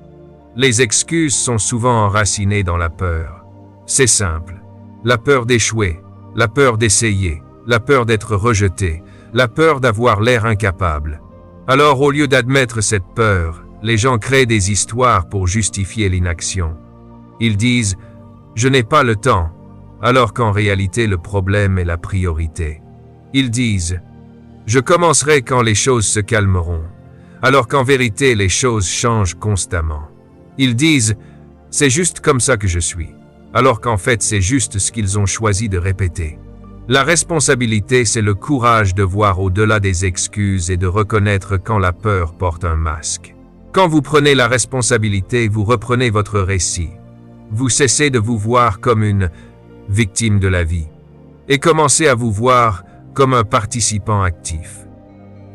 Les excuses sont souvent enracinées dans la peur. C'est simple. La peur d'échouer, la peur d'essayer, la peur d'être rejeté, la peur d'avoir l'air incapable. Alors au lieu d'admettre cette peur, les gens créent des histoires pour justifier l'inaction. Ils disent « je n'ai pas le temps », alors qu'en réalité le problème est la priorité. Ils disent « je commencerai quand les choses se calmeront », alors qu'en vérité les choses changent constamment. Ils disent « c'est juste comme ça que je suis », alors qu'en fait c'est juste ce qu'ils ont choisi de répéter. La responsabilité, c'est le courage de voir au-delà des excuses et de reconnaître quand la peur porte un masque. Quand vous prenez la responsabilité, vous reprenez votre récit. Vous cessez de vous voir comme une victime de la vie et commencez à vous voir comme un participant actif.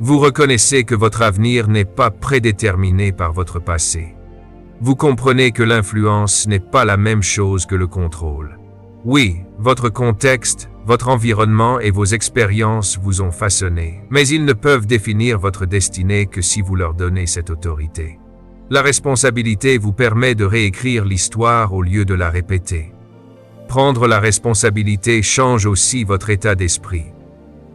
Vous reconnaissez que votre avenir n'est pas prédéterminé par votre passé. Vous comprenez que l'influence n'est pas la même chose que le contrôle. Oui, votre contexte, votre environnement et vos expériences vous ont façonné, mais ils ne peuvent définir votre destinée que si vous leur donnez cette autorité. La responsabilité vous permet de réécrire l'histoire au lieu de la répéter. Prendre la responsabilité change aussi votre état d'esprit.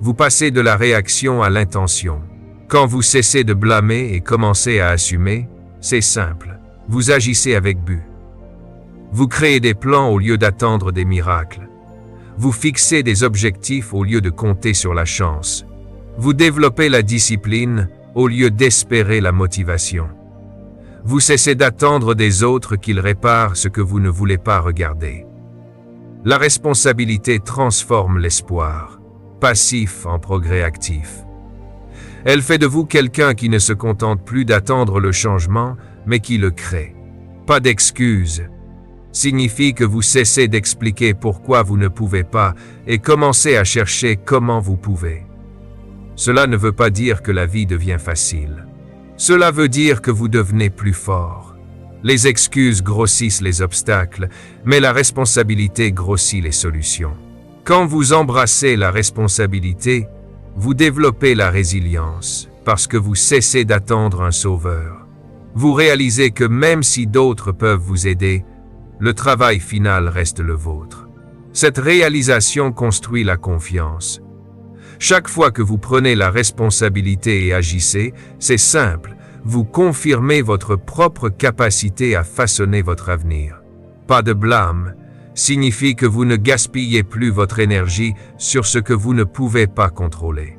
Vous passez de la réaction à l'intention. Quand vous cessez de blâmer et commencez à assumer, c'est simple, vous agissez avec but. Vous créez des plans au lieu d'attendre des miracles. Vous fixez des objectifs au lieu de compter sur la chance. Vous développez la discipline au lieu d'espérer la motivation. Vous cessez d'attendre des autres qu'ils réparent ce que vous ne voulez pas regarder. La responsabilité transforme l'espoir, passif en progrès actif. Elle fait de vous quelqu'un qui ne se contente plus d'attendre le changement, mais qui le crée. Pas d'excuses. Signifie que vous cessez d'expliquer pourquoi vous ne pouvez pas et commencez à chercher comment vous pouvez. Cela ne veut pas dire que la vie devient facile. Cela veut dire que vous devenez plus fort. Les excuses grossissent les obstacles, mais la responsabilité grossit les solutions. Quand vous embrassez la responsabilité, vous développez la résilience, parce que vous cessez d'attendre un sauveur. Vous réalisez que même si d'autres peuvent vous aider, le travail final reste le vôtre. Cette réalisation construit la confiance. Chaque fois que vous prenez la responsabilité et agissez, c'est simple, vous confirmez votre propre capacité à façonner votre avenir. Pas de blâme signifie que vous ne gaspillez plus votre énergie sur ce que vous ne pouvez pas contrôler.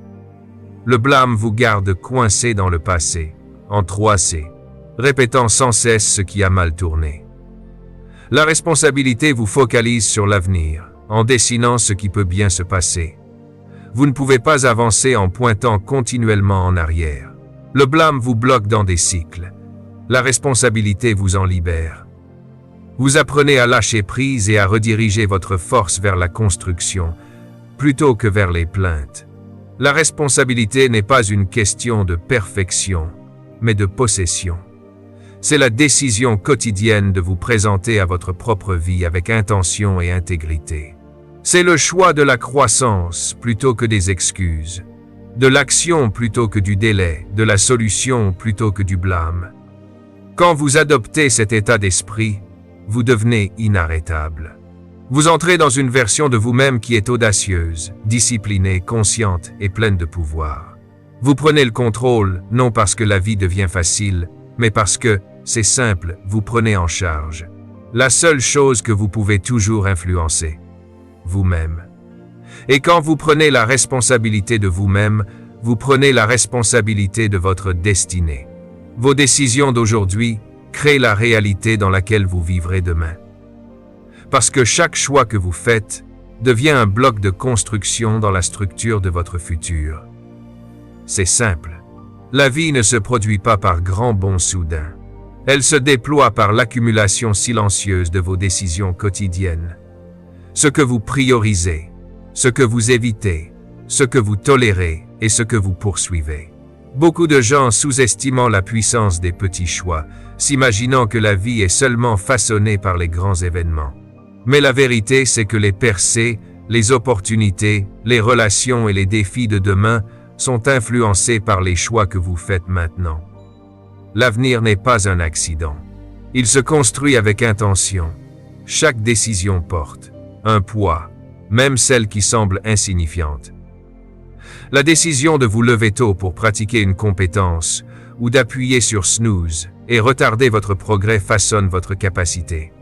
Le blâme vous garde coincé dans le passé, en 3C, répétant sans cesse ce qui a mal tourné. La responsabilité vous focalise sur l'avenir, en dessinant ce qui peut bien se passer. Vous ne pouvez pas avancer en pointant continuellement en arrière. Le blâme vous bloque dans des cycles. La responsabilité vous en libère. Vous apprenez à lâcher prise et à rediriger votre force vers la construction, plutôt que vers les plaintes. La responsabilité n'est pas une question de perfection, mais de possession. C'est la décision quotidienne de vous présenter à votre propre vie avec intention et intégrité. C'est le choix de la croissance plutôt que des excuses, de l'action plutôt que du délai, de la solution plutôt que du blâme. Quand vous adoptez cet état d'esprit, vous devenez inarrêtable. Vous entrez dans une version de vous-même qui est audacieuse, disciplinée, consciente et pleine de pouvoir. Vous prenez le contrôle, non parce que la vie devient facile, mais parce que, c'est simple, vous prenez en charge. La seule chose que vous pouvez toujours influencer, vous-même. Et quand vous prenez la responsabilité de vous-même, vous prenez la responsabilité de votre destinée. Vos décisions d'aujourd'hui créent la réalité dans laquelle vous vivrez demain. Parce que chaque choix que vous faites devient un bloc de construction dans la structure de votre futur. C'est simple. La vie ne se produit pas par grands bonds soudains. Elle se déploie par l'accumulation silencieuse de vos décisions quotidiennes. Ce que vous priorisez, ce que vous évitez, ce que vous tolérez et ce que vous poursuivez. Beaucoup de gens sous-estimant la puissance des petits choix, s'imaginant que la vie est seulement façonnée par les grands événements. Mais la vérité, c'est que les percées, les opportunités, les relations et les défis de demain sont influencés par les choix que vous faites maintenant. L'avenir n'est pas un accident. Il se construit avec intention. Chaque décision porte un poids, même celle qui semble insignifiante. La décision de vous lever tôt pour pratiquer une compétence ou d'appuyer sur snooze et retarder votre progrès façonne votre capacité.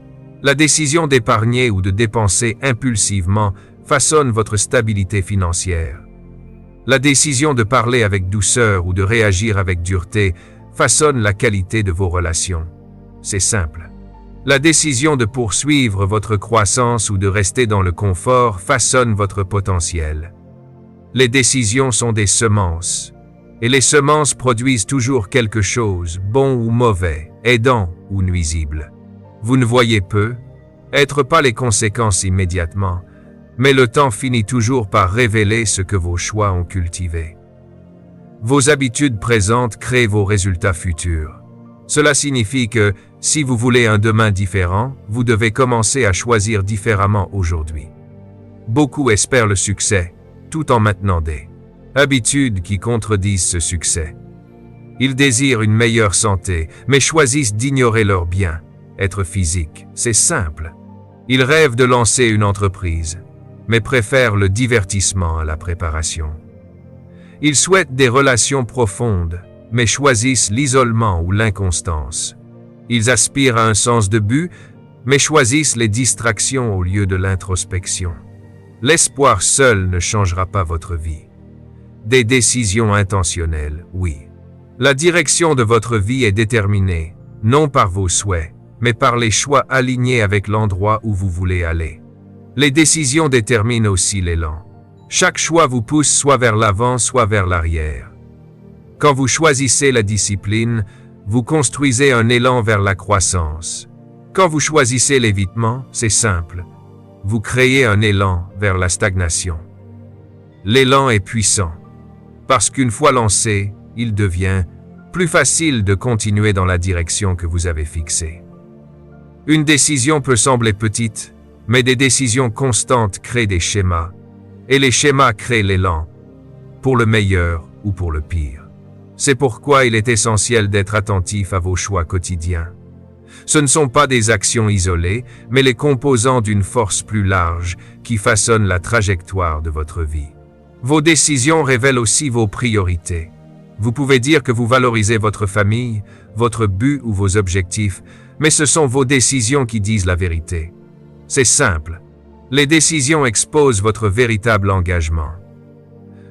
La décision d'épargner ou de dépenser impulsivement façonne votre stabilité financière. La décision de parler avec douceur ou de réagir avec dureté façonne la qualité de vos relations. C'est simple. La décision de poursuivre votre croissance ou de rester dans le confort façonne votre potentiel. Les décisions sont des semences, et les semences produisent toujours quelque chose, bon ou mauvais, aidant ou nuisible. Vous ne voyez peut-être pas les conséquences immédiatement, mais le temps finit toujours par révéler ce que vos choix ont cultivé. Vos habitudes présentes créent vos résultats futurs. Cela signifie que, si vous voulez un demain différent, vous devez commencer à choisir différemment aujourd'hui. Beaucoup espèrent le succès, tout en maintenant des habitudes qui contredisent ce succès. Ils désirent une meilleure santé, mais choisissent d'ignorer leur bien-être physique. C'est simple. Ils rêvent de lancer une entreprise, mais préfèrent le divertissement à la préparation. Ils souhaitent des relations profondes, mais choisissent l'isolement ou l'inconstance. Ils aspirent à un sens de but, mais choisissent les distractions au lieu de l'introspection. L'espoir seul ne changera pas votre vie. Des décisions intentionnelles, oui. La direction de votre vie est déterminée, non par vos souhaits, mais par les choix alignés avec l'endroit où vous voulez aller. Les décisions déterminent aussi l'élan. Chaque choix vous pousse soit vers l'avant, soit vers l'arrière. Quand vous choisissez la discipline, vous construisez un élan vers la croissance. Quand vous choisissez l'évitement, c'est simple. Vous créez un élan vers la stagnation. L'élan est puissant, parce qu'une fois lancé, il devient plus facile de continuer dans la direction que vous avez fixée. Une décision peut sembler petite, mais des décisions constantes créent des schémas, et les schémas créent l'élan, pour le meilleur ou pour le pire. C'est pourquoi il est essentiel d'être attentif à vos choix quotidiens. Ce ne sont pas des actions isolées, mais les composants d'une force plus large qui façonnent la trajectoire de votre vie. Vos décisions révèlent aussi vos priorités. Vous pouvez dire que vous valorisez votre famille, votre but ou vos objectifs, mais ce sont vos décisions qui disent la vérité. C'est simple. Les décisions exposent votre véritable engagement.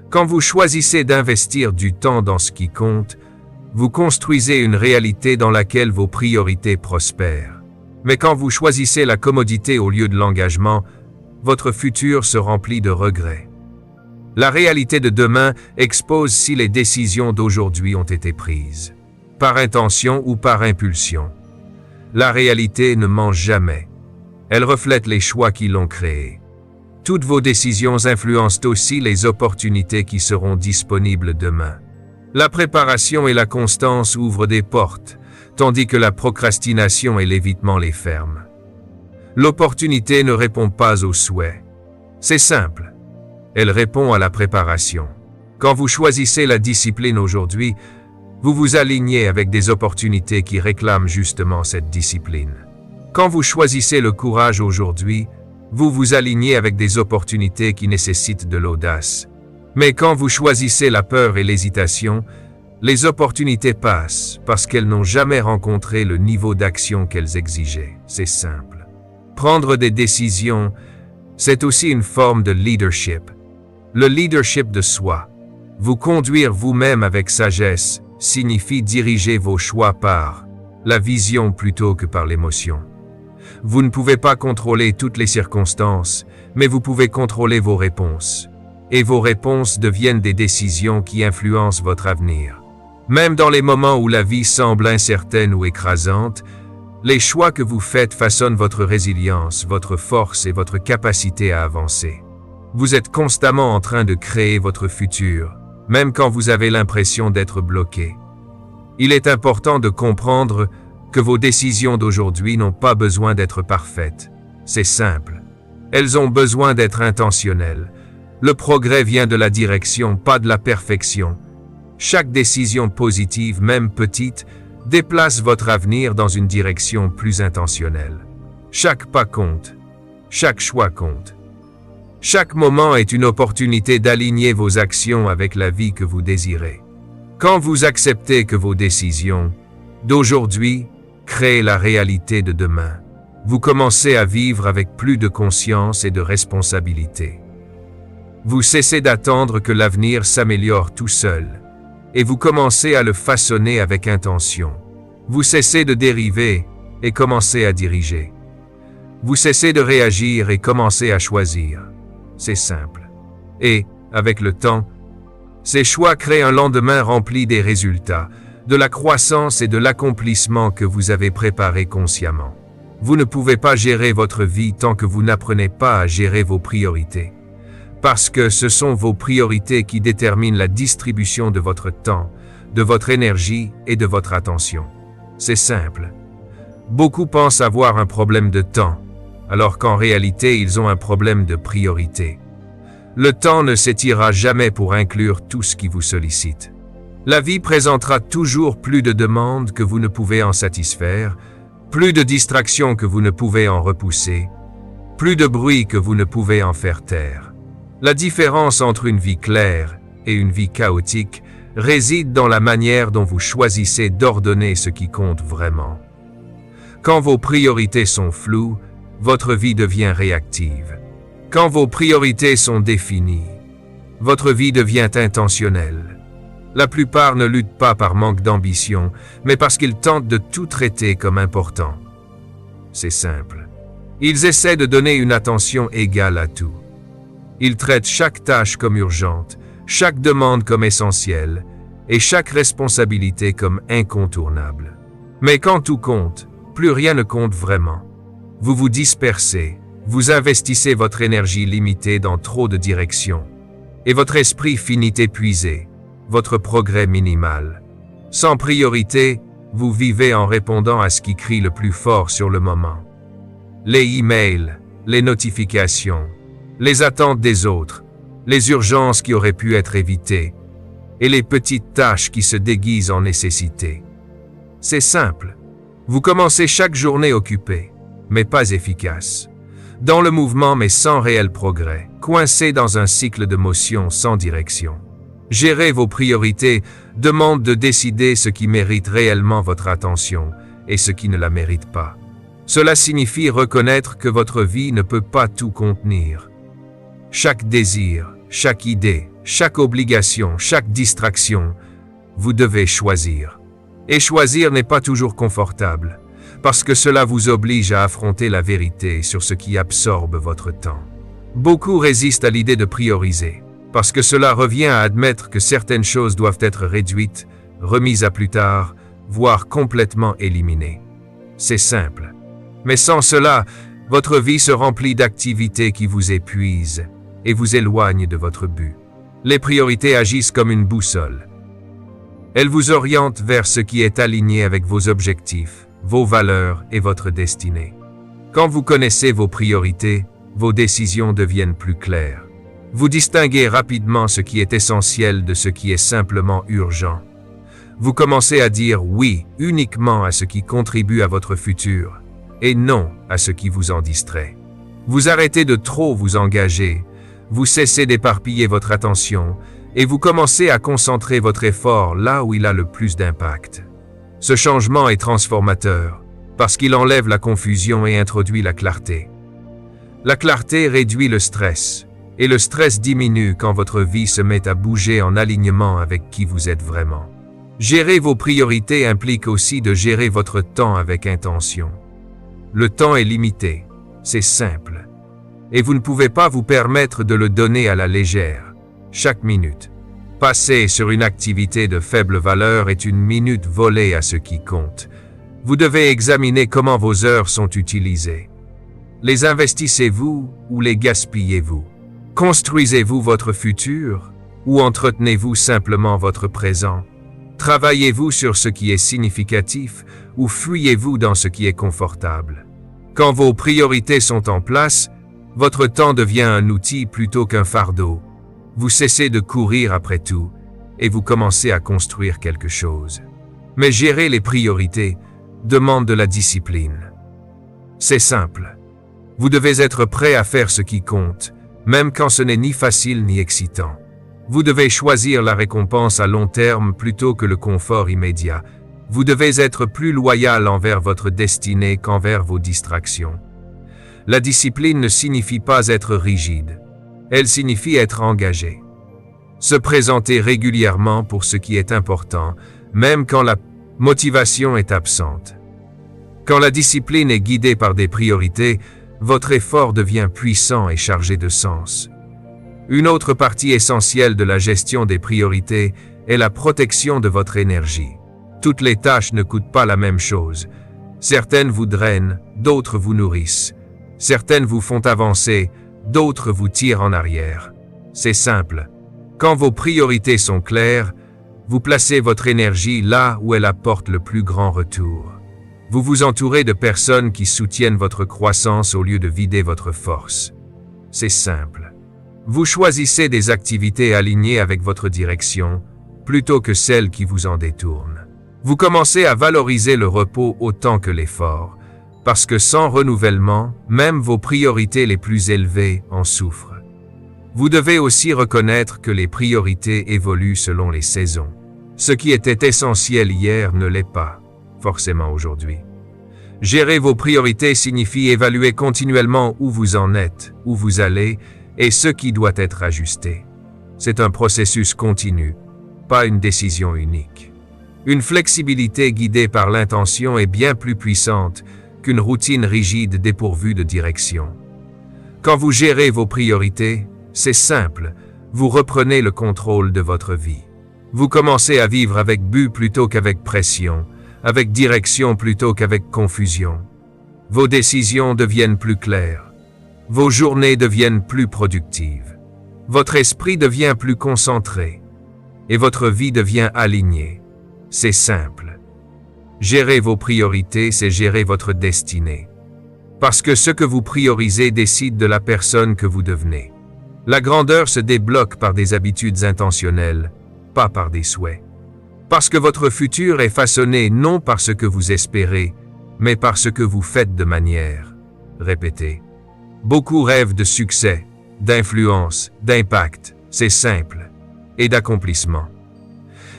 Quand vous choisissez d'investir du temps dans ce qui compte, vous construisez une réalité dans laquelle vos priorités prospèrent. Mais quand vous choisissez la commodité au lieu de l'engagement, votre futur se remplit de regrets. La réalité de demain expose si les décisions d'aujourd'hui ont été prises, par intention ou par impulsion. La réalité ne ment jamais. Elle reflète les choix qui l'ont créée. Toutes vos décisions influencent aussi les opportunités qui seront disponibles demain. La préparation et la constance ouvrent des portes, tandis que la procrastination et l'évitement les ferment. L'opportunité ne répond pas aux souhaits. C'est simple. Elle répond à la préparation. Quand vous choisissez la discipline aujourd'hui, vous vous alignez avec des opportunités qui réclament justement cette discipline. Quand vous choisissez le courage aujourd'hui, vous vous alignez avec des opportunités qui nécessitent de l'audace. Mais quand vous choisissez la peur et l'hésitation, les opportunités passent parce qu'elles n'ont jamais rencontré le niveau d'action qu'elles exigeaient. C'est simple. Prendre des décisions, c'est aussi une forme de leadership. Le leadership de soi. Vous conduire vous-même avec sagesse signifie diriger vos choix par la vision plutôt que par l'émotion. Vous ne pouvez pas contrôler toutes les circonstances, mais vous pouvez contrôler vos réponses. Et vos réponses deviennent des décisions qui influencent votre avenir. Même dans les moments où la vie semble incertaine ou écrasante, les choix que vous faites façonnent votre résilience, votre force et votre capacité à avancer. Vous êtes constamment en train de créer votre futur, même quand vous avez l'impression d'être bloqué. Il est important de comprendre que vos décisions d'aujourd'hui n'ont pas besoin d'être parfaites. C'est simple. Elles ont besoin d'être intentionnelles. Le progrès vient de la direction, pas de la perfection. Chaque décision positive, même petite, déplace votre avenir dans une direction plus intentionnelle. Chaque pas compte. Chaque choix compte. Chaque moment est une opportunité d'aligner vos actions avec la vie que vous désirez. Quand vous acceptez que vos décisions d'aujourd'hui créent la réalité de demain, vous commencez à vivre avec plus de conscience et de responsabilité. Vous cessez d'attendre que l'avenir s'améliore tout seul, et vous commencez à le façonner avec intention. Vous cessez de dériver et commencez à diriger. Vous cessez de réagir et commencez à choisir. C'est simple. Et, avec le temps, ces choix créent un lendemain rempli des résultats, de la croissance et de l'accomplissement que vous avez préparé consciemment. Vous ne pouvez pas gérer votre vie tant que vous n'apprenez pas à gérer vos priorités. Parce que ce sont vos priorités qui déterminent la distribution de votre temps, de votre énergie et de votre attention. C'est simple. Beaucoup pensent avoir un problème de temps, alors qu'en réalité ils ont un problème de priorité. Le temps ne s'étirera jamais pour inclure tout ce qui vous sollicite. La vie présentera toujours plus de demandes que vous ne pouvez en satisfaire, plus de distractions que vous ne pouvez en repousser, plus de bruit que vous ne pouvez en faire taire. La différence entre une vie claire et une vie chaotique réside dans la manière dont vous choisissez d'ordonner ce qui compte vraiment. Quand vos priorités sont floues, votre vie devient réactive. Quand vos priorités sont définies, votre vie devient intentionnelle. La plupart ne luttent pas par manque d'ambition, mais parce qu'ils tentent de tout traiter comme important. C'est simple. Ils essaient de donner une attention égale à tout. Ils traitent chaque tâche comme urgente, chaque demande comme essentielle, et chaque responsabilité comme incontournable. Mais quand tout compte, plus rien ne compte vraiment. Vous vous dispersez, vous investissez votre énergie limitée dans trop de directions, et votre esprit finit épuisé, votre progrès minimal. Sans priorité, vous vivez en répondant à ce qui crie le plus fort sur le moment. Les emails, les notifications, les attentes des autres, les urgences qui auraient pu être évitées, et les petites tâches qui se déguisent en nécessité. C'est simple. Vous commencez chaque journée occupé, mais pas efficace. Dans le mouvement mais sans réel progrès, coincé dans un cycle de motion sans direction. Gérer vos priorités demande de décider ce qui mérite réellement votre attention et ce qui ne la mérite pas. Cela signifie reconnaître que votre vie ne peut pas tout contenir. Chaque désir, chaque idée, chaque obligation, chaque distraction, vous devez choisir. Et choisir n'est pas toujours confortable, parce que cela vous oblige à affronter la vérité sur ce qui absorbe votre temps. Beaucoup résistent à l'idée de prioriser, parce que cela revient à admettre que certaines choses doivent être réduites, remises à plus tard, voire complètement éliminées. C'est simple. Mais sans cela, votre vie se remplit d'activités qui vous épuisent et vous éloignent de votre but. Les priorités agissent comme une boussole. Elles vous orientent vers ce qui est aligné avec vos objectifs, vos valeurs et votre destinée. Quand vous connaissez vos priorités, vos décisions deviennent plus claires. Vous distinguez rapidement ce qui est essentiel de ce qui est simplement urgent. Vous commencez à dire oui uniquement à ce qui contribue à votre futur et non à ce qui vous en distrait. Vous arrêtez de trop vous engager, vous cessez d'éparpiller votre attention et vous commencez à concentrer votre effort là où il a le plus d'impact. Ce changement est transformateur parce qu'il enlève la confusion et introduit la clarté. La clarté réduit le stress. Et le stress diminue quand votre vie se met à bouger en alignement avec qui vous êtes vraiment. Gérer vos priorités implique aussi de gérer votre temps avec intention. Le temps est limité, c'est simple. Et vous ne pouvez pas vous permettre de le donner à la légère. Chaque minute passée sur une activité de faible valeur est une minute volée à ce qui compte. Vous devez examiner comment vos heures sont utilisées. Les investissez-vous ou les gaspillez-vous? Construisez-vous votre futur ou entretenez-vous simplement votre présent? Travaillez-vous sur ce qui est significatif ou fuyez-vous dans ce qui est confortable? Quand vos priorités sont en place, votre temps devient un outil plutôt qu'un fardeau. Vous cessez de courir après tout et vous commencez à construire quelque chose. Mais gérer les priorités demande de la discipline. C'est simple. Vous devez être prêt à faire ce qui compte, même quand ce n'est ni facile ni excitant. Vous devez choisir la récompense à long terme plutôt que le confort immédiat. Vous devez être plus loyal envers votre destinée qu'envers vos distractions. La discipline ne signifie pas être rigide. Elle signifie être engagé. Se présenter régulièrement pour ce qui est important, même quand la motivation est absente. Quand la discipline est guidée par des priorités, votre effort devient puissant et chargé de sens. Une autre partie essentielle de la gestion des priorités est la protection de votre énergie. Toutes les tâches ne coûtent pas la même chose. Certaines vous drainent, d'autres vous nourrissent. Certaines vous font avancer, d'autres vous tirent en arrière. C'est simple. Quand vos priorités sont claires, Vous placez votre énergie là où elle apporte le plus grand retour. Vous vous entourez de personnes qui soutiennent votre croissance au lieu de vider votre force. C'est simple. Vous choisissez des activités alignées avec votre direction, plutôt que celles qui vous en détournent. Vous commencez à valoriser le repos autant que l'effort, parce que sans renouvellement, même vos priorités les plus élevées en souffrent. Vous devez aussi reconnaître que les priorités évoluent selon les saisons. Ce qui était essentiel hier ne l'est pas, forcément aujourd'hui. Gérer vos priorités signifie évaluer continuellement où vous en êtes, où vous allez, et ce qui doit être ajusté. C'est un processus continu, pas une décision unique. Une flexibilité guidée par l'intention est bien plus puissante qu'une routine rigide dépourvue de direction. Quand vous gérez vos priorités, c'est simple, vous reprenez le contrôle de votre vie. Vous commencez à vivre avec but plutôt qu'avec pression, avec direction plutôt qu'avec confusion. Vos décisions deviennent plus claires. Vos journées deviennent plus productives. Votre esprit devient plus concentré. Et votre vie devient alignée. C'est simple. Gérer vos priorités, c'est gérer votre destinée. Parce que ce que vous priorisez décide de la personne que vous devenez. La grandeur se débloque par des habitudes intentionnelles, pas par des souhaits. Parce que votre futur est façonné non par ce que vous espérez, mais par ce que vous faites de manière. Répétez. Beaucoup rêvent de succès, d'influence, d'impact, c'est simple, et d'accomplissement.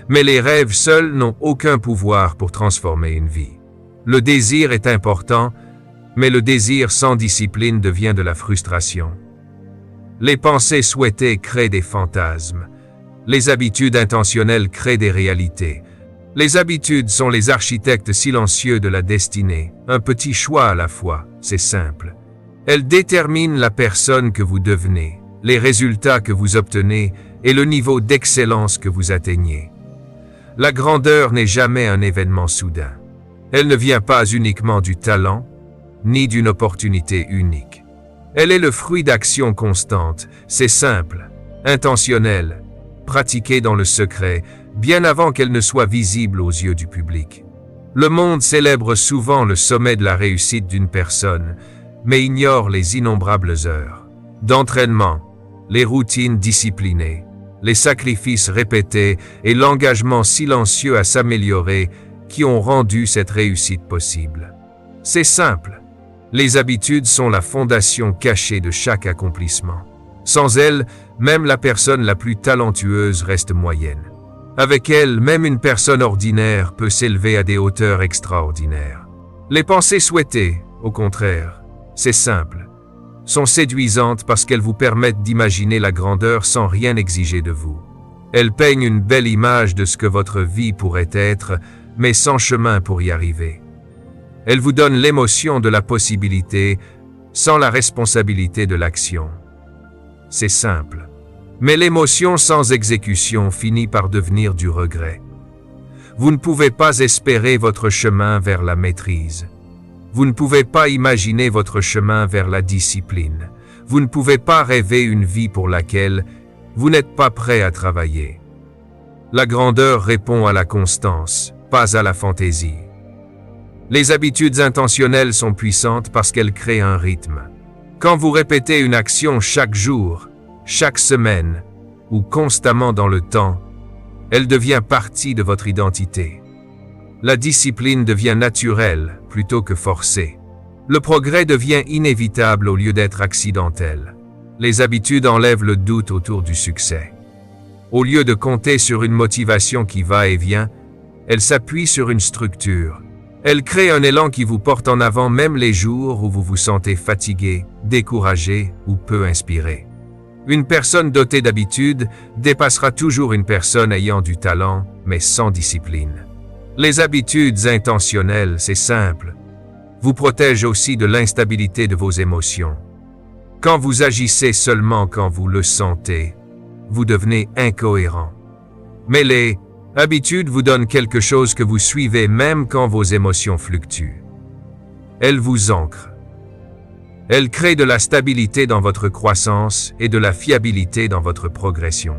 Mais les rêves seuls n'ont aucun pouvoir pour transformer une vie. Le désir est important, mais le désir sans discipline devient de la frustration. Les pensées souhaitées créent des fantasmes. Les habitudes intentionnelles créent des réalités. Les habitudes sont les architectes silencieux de la destinée, un petit choix à la fois, c'est simple. Elles déterminent la personne que vous devenez, les résultats que vous obtenez et le niveau d'excellence que vous atteignez. La grandeur n'est jamais un événement soudain. Elle ne vient pas uniquement du talent, ni d'une opportunité unique. Elle est le fruit d'actions constantes, c'est simple, intentionnel, pratiquée dans le secret, bien avant qu'elle ne soit visible aux yeux du public. Le monde célèbre souvent le sommet de la réussite d'une personne, mais ignore les innombrables heures d'entraînement, les routines disciplinées, les sacrifices répétés et l'engagement silencieux à s'améliorer qui ont rendu cette réussite possible. C'est simple. Les habitudes sont la fondation cachée de chaque accomplissement. Sans elles, même la personne la plus talentueuse reste moyenne. Avec elles, même une personne ordinaire peut s'élever à des hauteurs extraordinaires. Les pensées souhaitées, au contraire, c'est simple, sont séduisantes parce qu'elles vous permettent d'imaginer la grandeur sans rien exiger de vous. Elles peignent une belle image de ce que votre vie pourrait être, mais sans chemin pour y arriver. Elles vous donnent l'émotion de la possibilité, sans la responsabilité de l'action. C'est simple. Mais l'émotion sans exécution finit par devenir du regret. Vous ne pouvez pas espérer votre chemin vers la maîtrise. Vous ne pouvez pas imaginer votre chemin vers la discipline. Vous ne pouvez pas rêver une vie pour laquelle vous n'êtes pas prêt à travailler. La grandeur répond à la constance, pas à la fantaisie. Les habitudes intentionnelles sont puissantes parce qu'elles créent un rythme. Quand vous répétez une action chaque jour, chaque semaine, ou constamment dans le temps, elle devient partie de votre identité. La discipline devient naturelle plutôt que forcée. Le progrès devient inévitable au lieu d'être accidentel. Les habitudes enlèvent le doute autour du succès. Au lieu de compter sur une motivation qui va et vient, elles s'appuient sur une structure. Elles créent un élan qui vous porte en avant même les jours où vous vous sentez fatigué, découragé ou peu inspiré. Une personne dotée d'habitudes dépassera toujours une personne ayant du talent, mais sans discipline. Les habitudes intentionnelles, c'est simple, vous protègent aussi de l'instabilité de vos émotions. Quand vous agissez seulement quand vous le sentez, vous devenez incohérent. Mais les habitudes vous donnent quelque chose que vous suivez même quand vos émotions fluctuent. Elles vous ancrent. Elles créent de la stabilité dans votre croissance et de la fiabilité dans votre progression.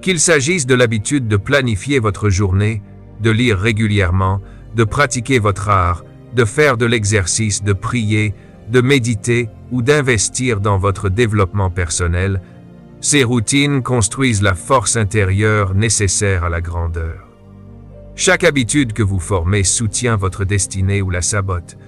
Qu'il s'agisse de l'habitude de planifier votre journée, de lire régulièrement, de pratiquer votre art, de faire de l'exercice, de prier, de méditer ou d'investir dans votre développement personnel, ces routines construisent la force intérieure nécessaire à la grandeur. Chaque habitude que vous formez soutient votre destinée ou la sabote.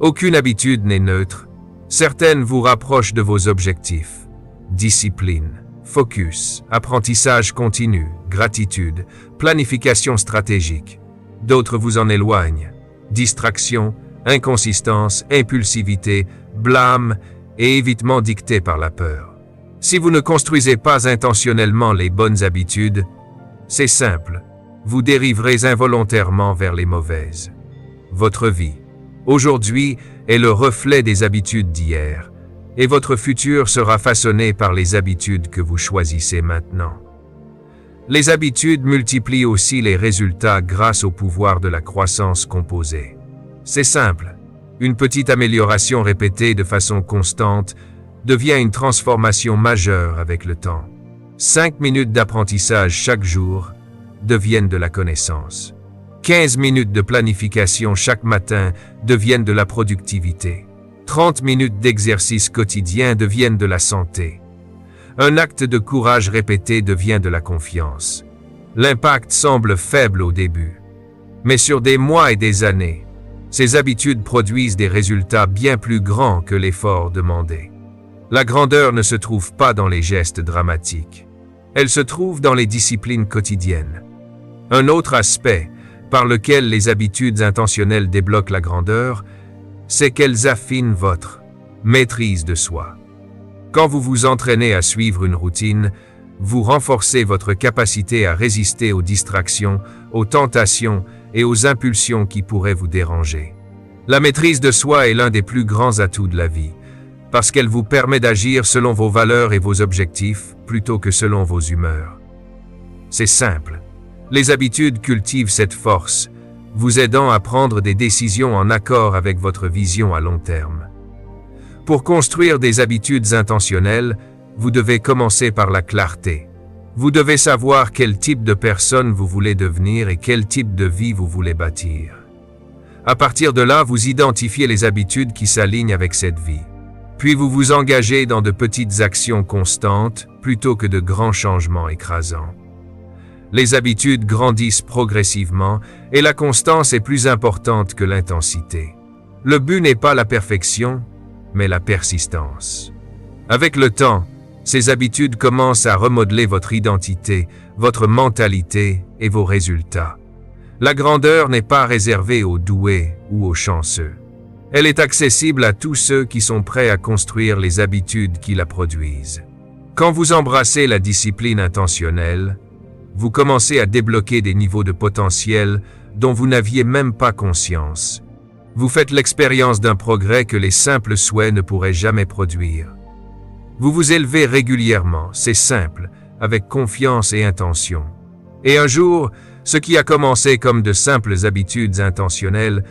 Aucune habitude n'est neutre. Certaines vous rapprochent de vos objectifs. Discipline, focus, apprentissage continu, gratitude, planification stratégique. D'autres vous en éloignent. Distraction, inconsistance, impulsivité, blâme et évitement dicté par la peur. Si vous ne construisez pas intentionnellement les bonnes habitudes, c'est simple, vous dériverez involontairement vers les mauvaises. Votre vie, aujourd'hui, est le reflet des habitudes d'hier, et votre futur sera façonné par les habitudes que vous choisissez maintenant. Les habitudes multiplient aussi les résultats grâce au pouvoir de la croissance composée. C'est simple, une petite amélioration répétée de façon constante devient une transformation majeure avec le temps. 5 minutes d'apprentissage chaque jour deviennent de la connaissance. 15 minutes de planification chaque matin deviennent de la productivité. 30 minutes d'exercice quotidien deviennent de la santé. Un acte de courage répété devient de la confiance. L'impact semble faible au début, mais sur des mois et des années, ces habitudes produisent des résultats bien plus grands que l'effort demandé. La grandeur ne se trouve pas dans les gestes dramatiques. Elle se trouve dans les disciplines quotidiennes. Un autre aspect par lequel les habitudes intentionnelles débloquent la grandeur, c'est qu'elles affinent votre maîtrise de soi. Quand vous vous entraînez à suivre une routine, vous renforcez votre capacité à résister aux distractions, aux tentations et aux impulsions qui pourraient vous déranger. La maîtrise de soi est l'un des plus grands atouts de la vie, parce qu'elle vous permet d'agir selon vos valeurs et vos objectifs plutôt que selon vos humeurs. C'est simple. Les habitudes cultivent cette force, vous aidant à prendre des décisions en accord avec votre vision à long terme. Pour construire des habitudes intentionnelles, vous devez commencer par la clarté. Vous devez savoir quel type de personne vous voulez devenir et quel type de vie vous voulez bâtir. À partir de là, vous identifiez les habitudes qui s'alignent avec cette vie. Puis vous vous engagez dans de petites actions constantes plutôt que de grands changements écrasants. Les habitudes grandissent progressivement et la constance est plus importante que l'intensité. Le but n'est pas la perfection, mais la persistance. Avec le temps, ces habitudes commencent à remodeler votre identité, votre mentalité et vos résultats. La grandeur n'est pas réservée aux doués ou aux chanceux. Elle est accessible à tous ceux qui sont prêts à construire les habitudes qui la produisent. Quand vous embrassez la discipline intentionnelle, vous commencez à débloquer des niveaux de potentiel dont vous n'aviez même pas conscience. Vous faites l'expérience d'un progrès que les simples souhaits ne pourraient jamais produire. Vous vous élevez régulièrement, c'est simple, avec confiance et intention. Et un jour, ce qui a commencé comme de simples habitudes intentionnelles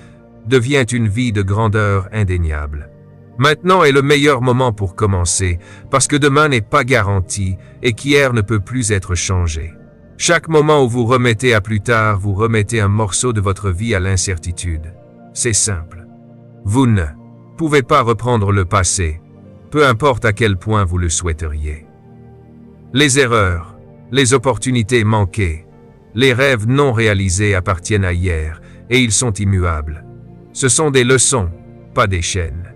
devient une vie de grandeur indéniable. Maintenant est le meilleur moment pour commencer, parce que demain n'est pas garanti et qu'hier ne peut plus être changé. Chaque moment où vous remettez à plus tard, vous remettez un morceau de votre vie à l'incertitude. C'est simple. Vous ne pouvez pas reprendre le passé, peu importe à quel point vous le souhaiteriez. Les erreurs, les opportunités manquées, les rêves non réalisés appartiennent à hier et ils sont immuables. Ce sont des leçons, pas des chaînes.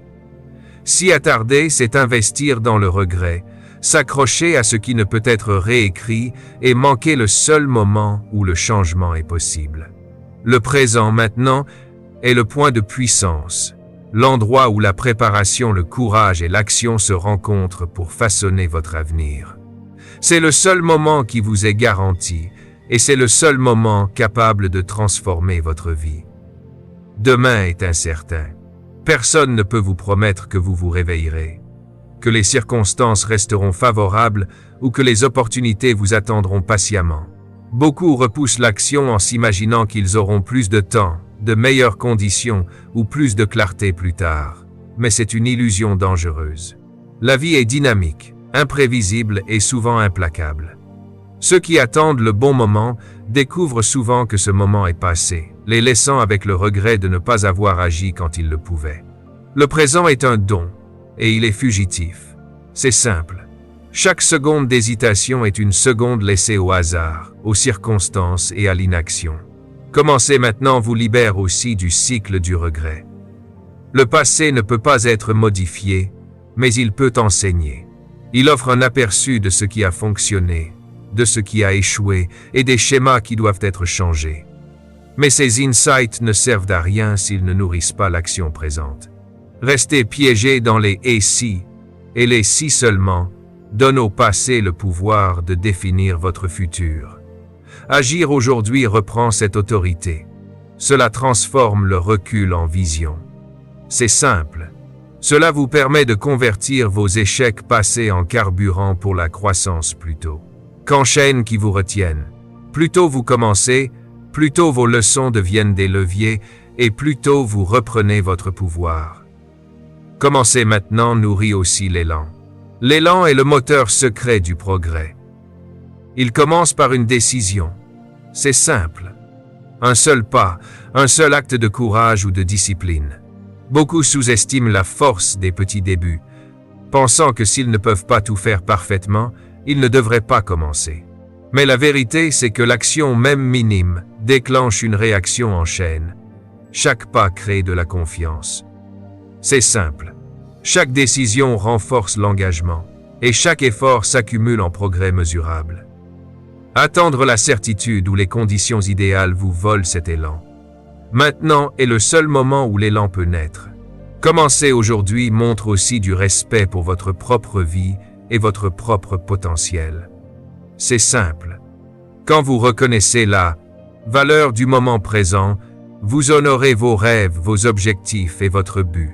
S'y attarder, c'est investir dans le regret, s'accrocher à ce qui ne peut être réécrit et manquer le seul moment où le changement est possible. Le présent maintenant est le point de puissance, l'endroit où la préparation, le courage et l'action se rencontrent pour façonner votre avenir. C'est le seul moment qui vous est garanti et c'est le seul moment capable de transformer votre vie. Demain est incertain. Personne ne peut vous promettre que vous vous réveillerez, que les circonstances resteront favorables ou que les opportunités vous attendront patiemment. Beaucoup repoussent l'action en s'imaginant qu'ils auront plus de temps, de meilleures conditions ou plus de clarté plus tard. Mais c'est une illusion dangereuse. La vie est dynamique, imprévisible et souvent implacable. Ceux qui attendent le bon moment découvrent souvent que ce moment est passé, les laissant avec le regret de ne pas avoir agi quand ils le pouvaient. Le présent est un don, et il est fugitif. C'est simple. Chaque seconde d'hésitation est une seconde laissée au hasard, aux circonstances et à l'inaction. Commencer maintenant vous libère aussi du cycle du regret. Le passé ne peut pas être modifié, mais il peut enseigner. Il offre un aperçu de ce qui a fonctionné, de ce qui a échoué et des schémas qui doivent être changés. Mais ces insights ne servent à rien s'ils ne nourrissent pas l'action présente. Rester piégé dans les « et si » et les « si seulement » donne au passé le pouvoir de définir votre futur. Agir aujourd'hui reprend cette autorité. Cela transforme le recul en vision. C'est simple. Cela vous permet de convertir vos échecs passés en carburant pour la croissance plus tôt. Qu'en chaînes qui vous retiennent. Plus tôt vous commencez, plus tôt vos leçons deviennent des leviers et plus tôt vous reprenez votre pouvoir. Commencer maintenant nourrit aussi l'élan. L'élan est le moteur secret du progrès. Il commence par une décision. C'est simple. Un seul pas, un seul acte de courage ou de discipline. Beaucoup sous-estiment la force des petits débuts, pensant que s'ils ne peuvent pas tout faire parfaitement, ils ne devraient pas commencer. Mais la vérité, c'est que l'action même minime déclenche une réaction en chaîne. Chaque pas crée de la confiance. C'est simple. Chaque décision renforce l'engagement, et chaque effort s'accumule en progrès mesurable. Attendre la certitude ou les conditions idéales vous vole cet élan. Maintenant est le seul moment où l'élan peut naître. Commencer aujourd'hui montre aussi du respect pour votre propre vie et votre propre potentiel. C'est simple. Quand vous reconnaissez la valeur du moment présent, vous honorez vos rêves, vos objectifs et votre but.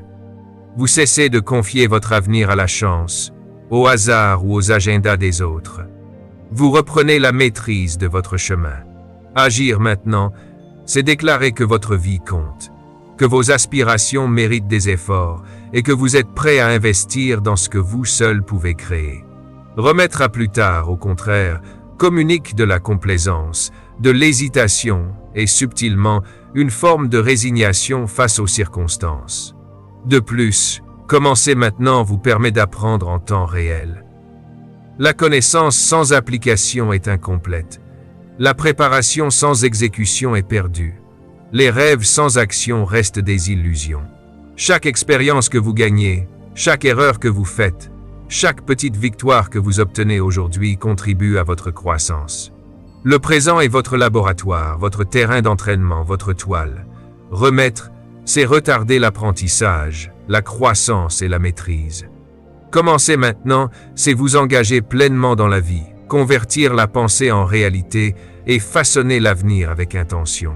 Vous cessez de confier votre avenir à la chance, au hasard ou aux agendas des autres. Vous reprenez la maîtrise de votre chemin. Agir maintenant, c'est déclarer que votre vie compte, que vos aspirations méritent des efforts et que vous êtes prêt à investir dans ce que vous seul pouvez créer. Remettre à plus tard, au contraire, communique de la complaisance, de l'hésitation et subtilement une forme de résignation face aux circonstances. De plus, commencer maintenant vous permet d'apprendre en temps réel. La connaissance sans application est incomplète. La préparation sans exécution est perdue. Les rêves sans action restent des illusions. Chaque expérience que vous gagnez, chaque erreur que vous faites, chaque petite victoire que vous obtenez aujourd'hui contribue à votre croissance. Le présent est votre laboratoire, votre terrain d'entraînement, votre toile. Remettre, c'est retarder l'apprentissage, la croissance et la maîtrise. Commencer maintenant, c'est vous engager pleinement dans la vie, convertir la pensée en réalité et façonner l'avenir avec intention.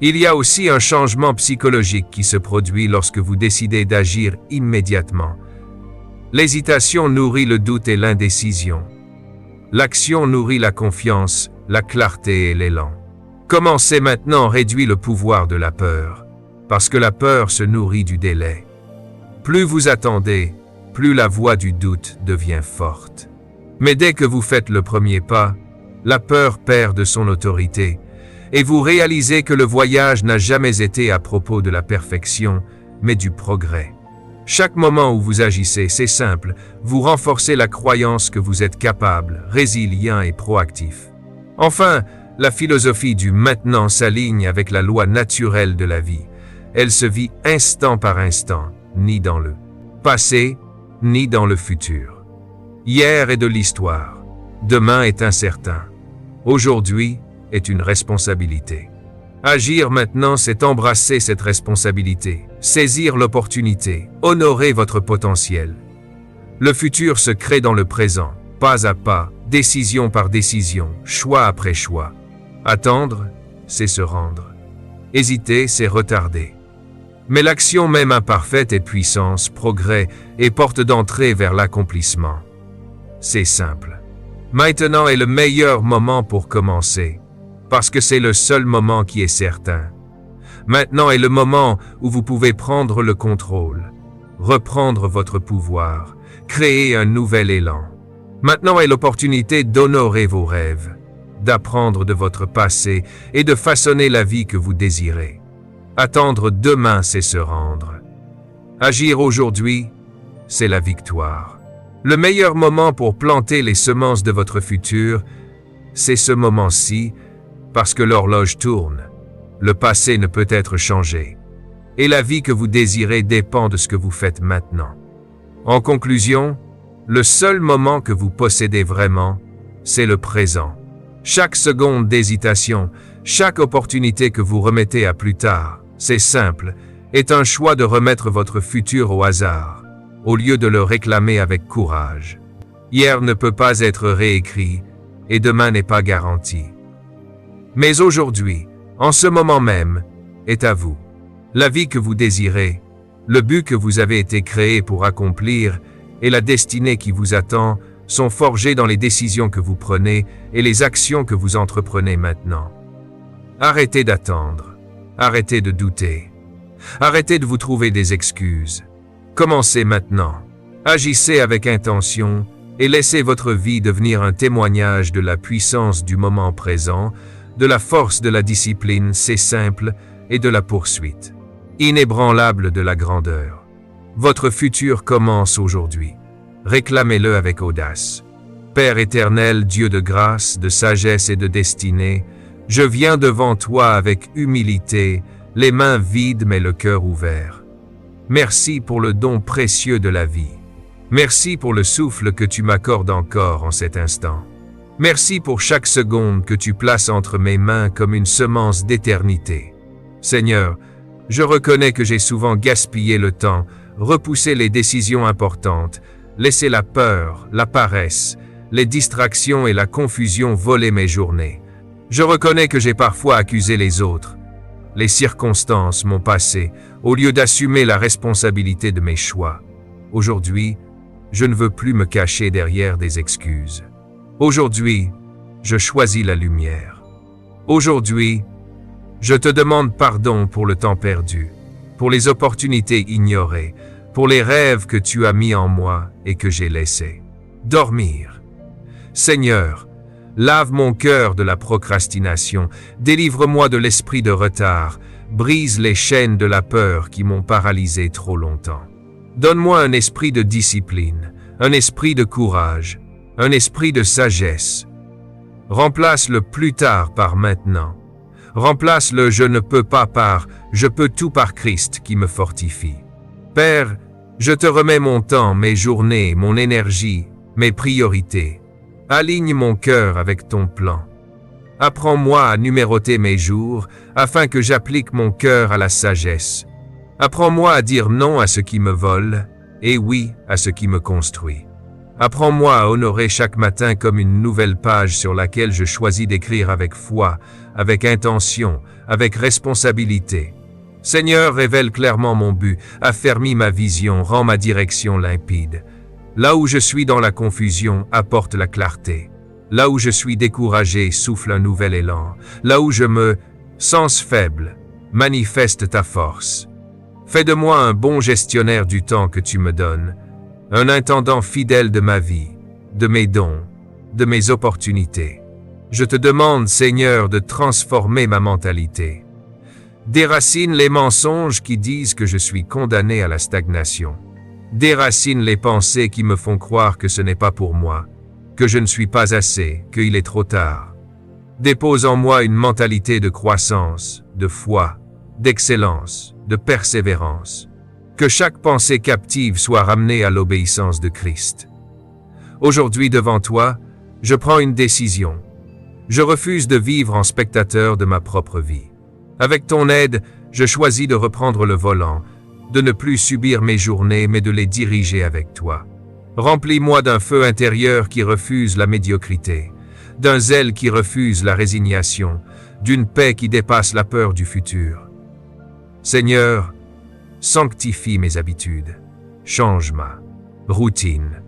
Il y a aussi un changement psychologique qui se produit lorsque vous décidez d'agir immédiatement. L'hésitation nourrit le doute et l'indécision. L'action nourrit la confiance, la clarté et l'élan. Commencer maintenant réduit le pouvoir de la peur, parce que la peur se nourrit du délai. Plus vous attendez, plus la voix du doute devient forte. Mais dès que vous faites le premier pas, la peur perd de son autorité, et vous réalisez que le voyage n'a jamais été à propos de la perfection, mais du progrès. Chaque moment où vous agissez, c'est simple, vous renforcez la croyance que vous êtes capable, résilient et proactif. Enfin, la philosophie du maintenant s'aligne avec la loi naturelle de la vie. Elle se vit instant par instant, ni dans le passé, ni dans le futur. Hier est de l'histoire, demain est incertain. Aujourd'hui est une responsabilité. Agir maintenant, c'est embrasser cette responsabilité, saisir l'opportunité, honorer votre potentiel. Le futur se crée dans le présent, pas à pas, décision par décision, choix après choix. Attendre, c'est se rendre. Hésiter, c'est retarder. Mais l'action même imparfaite est puissance, progrès et porte d'entrée vers l'accomplissement. C'est simple. Maintenant est le meilleur moment pour commencer, parce que c'est le seul moment qui est certain. Maintenant est le moment où vous pouvez prendre le contrôle, reprendre votre pouvoir, créer un nouvel élan. Maintenant est l'opportunité d'honorer vos rêves, d'apprendre de votre passé et de façonner la vie que vous désirez. Attendre demain, c'est se rendre. Agir aujourd'hui, c'est la victoire. Le meilleur moment pour planter les semences de votre futur, c'est ce moment-ci, parce que l'horloge tourne. Le passé ne peut être changé. Et la vie que vous désirez dépend de ce que vous faites maintenant. En conclusion, le seul moment que vous possédez vraiment, c'est le présent. Chaque seconde d'hésitation, chaque opportunité que vous remettez à plus tard, c'est simple, est un choix de remettre votre futur au hasard, au lieu de le réclamer avec courage. Hier ne peut pas être réécrit, et demain n'est pas garanti. Mais aujourd'hui, en ce moment même, est à vous. La vie que vous désirez, le but que vous avez été créé pour accomplir et la destinée qui vous attend sont forgés dans les décisions que vous prenez et les actions que vous entreprenez maintenant. Arrêtez d'attendre. Arrêtez de douter. Arrêtez de vous trouver des excuses. Commencez maintenant. Agissez avec intention et laissez votre vie devenir un témoignage de la puissance du moment présent, de la force de la discipline, c'est simple, et de la poursuite inébranlable de la grandeur. Votre futur commence aujourd'hui. Réclamez-le avec audace. Père éternel, Dieu de grâce, de sagesse et de destinée, je viens devant toi avec humilité, les mains vides mais le cœur ouvert. Merci pour le don précieux de la vie. Merci pour le souffle que tu m'accordes encore en cet instant. Merci pour chaque seconde que tu places entre mes mains comme une semence d'éternité. Seigneur, je reconnais que j'ai souvent gaspillé le temps, repoussé les décisions importantes, laissé la peur, la paresse, les distractions et la confusion voler mes journées. Je reconnais que j'ai parfois accusé les autres. Les circonstances, mon passé, au lieu d'assumer la responsabilité de mes choix. Aujourd'hui, je ne veux plus me cacher derrière des excuses. Aujourd'hui, je choisis la lumière. Aujourd'hui, je te demande pardon pour le temps perdu, pour les opportunités ignorées, pour les rêves que tu as mis en moi et que j'ai laissés dormir. Seigneur, lave mon cœur de la procrastination, délivre-moi de l'esprit de retard, brise les chaînes de la peur qui m'ont paralysé trop longtemps. Donne-moi un esprit de discipline, un esprit de courage, un esprit de sagesse. Remplace le plus tard par maintenant. Remplace le je ne peux pas par je peux tout par Christ qui me fortifie. Père, je te remets mon temps, mes journées, mon énergie, mes priorités. Aligne mon cœur avec ton plan. Apprends-moi à numéroter mes jours afin que j'applique mon cœur à la sagesse. Apprends-moi à dire non à ce qui me vole et oui à ce qui me construit. Apprends-moi à honorer chaque matin comme une nouvelle page sur laquelle je choisis d'écrire avec foi, avec intention, avec responsabilité. Seigneur, révèle clairement mon but, affermis ma vision, rends ma direction limpide. Là où je suis dans la confusion, apporte la clarté. Là où je suis découragé, souffle un nouvel élan. Là où je me sens faible, manifeste ta force. Fais de moi un bon gestionnaire du temps que tu me donnes, un intendant fidèle de ma vie, de mes dons, de mes opportunités. Je te demande, Seigneur, de transformer ma mentalité. Déracine les mensonges qui disent que je suis condamné à la stagnation. Déracine les pensées qui me font croire que ce n'est pas pour moi, que je ne suis pas assez, qu'il est trop tard. Dépose en moi une mentalité de croissance, de foi, d'excellence, de persévérance. Que chaque pensée captive soit ramenée à l'obéissance de Christ. Aujourd'hui devant toi, je prends une décision. Je refuse de vivre en spectateur de ma propre vie. Avec ton aide, je choisis de reprendre le volant, de ne plus subir mes journées mais de les diriger avec toi. Remplis-moi d'un feu intérieur qui refuse la médiocrité, d'un zèle qui refuse la résignation, d'une paix qui dépasse la peur du futur. Seigneur, sanctifie mes habitudes, change ma routine.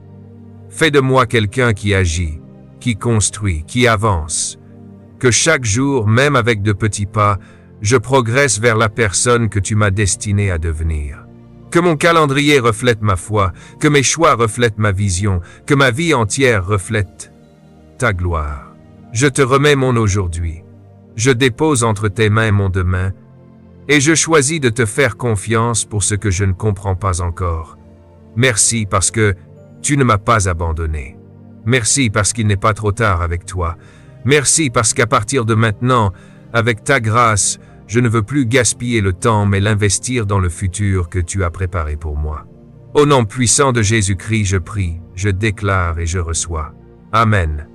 Fais de moi quelqu'un qui agit, qui construit, qui avance. Que chaque jour, même avec de petits pas, je progresse vers la personne que tu m'as destinée à devenir. Que mon calendrier reflète ma foi, que mes choix reflètent ma vision, que ma vie entière reflète ta gloire. Je te remets mon aujourd'hui. Je dépose entre tes mains mon demain, et je choisis de te faire confiance pour ce que je ne comprends pas encore. Merci parce que tu ne m'as pas abandonné. Merci parce qu'il n'est pas trop tard avec toi. Merci parce qu'à partir de maintenant, avec ta grâce, je ne veux plus gaspiller le temps mais l'investir dans le futur que tu as préparé pour moi. Au nom puissant de Jésus-Christ, je prie, je déclare et je reçois. Amen.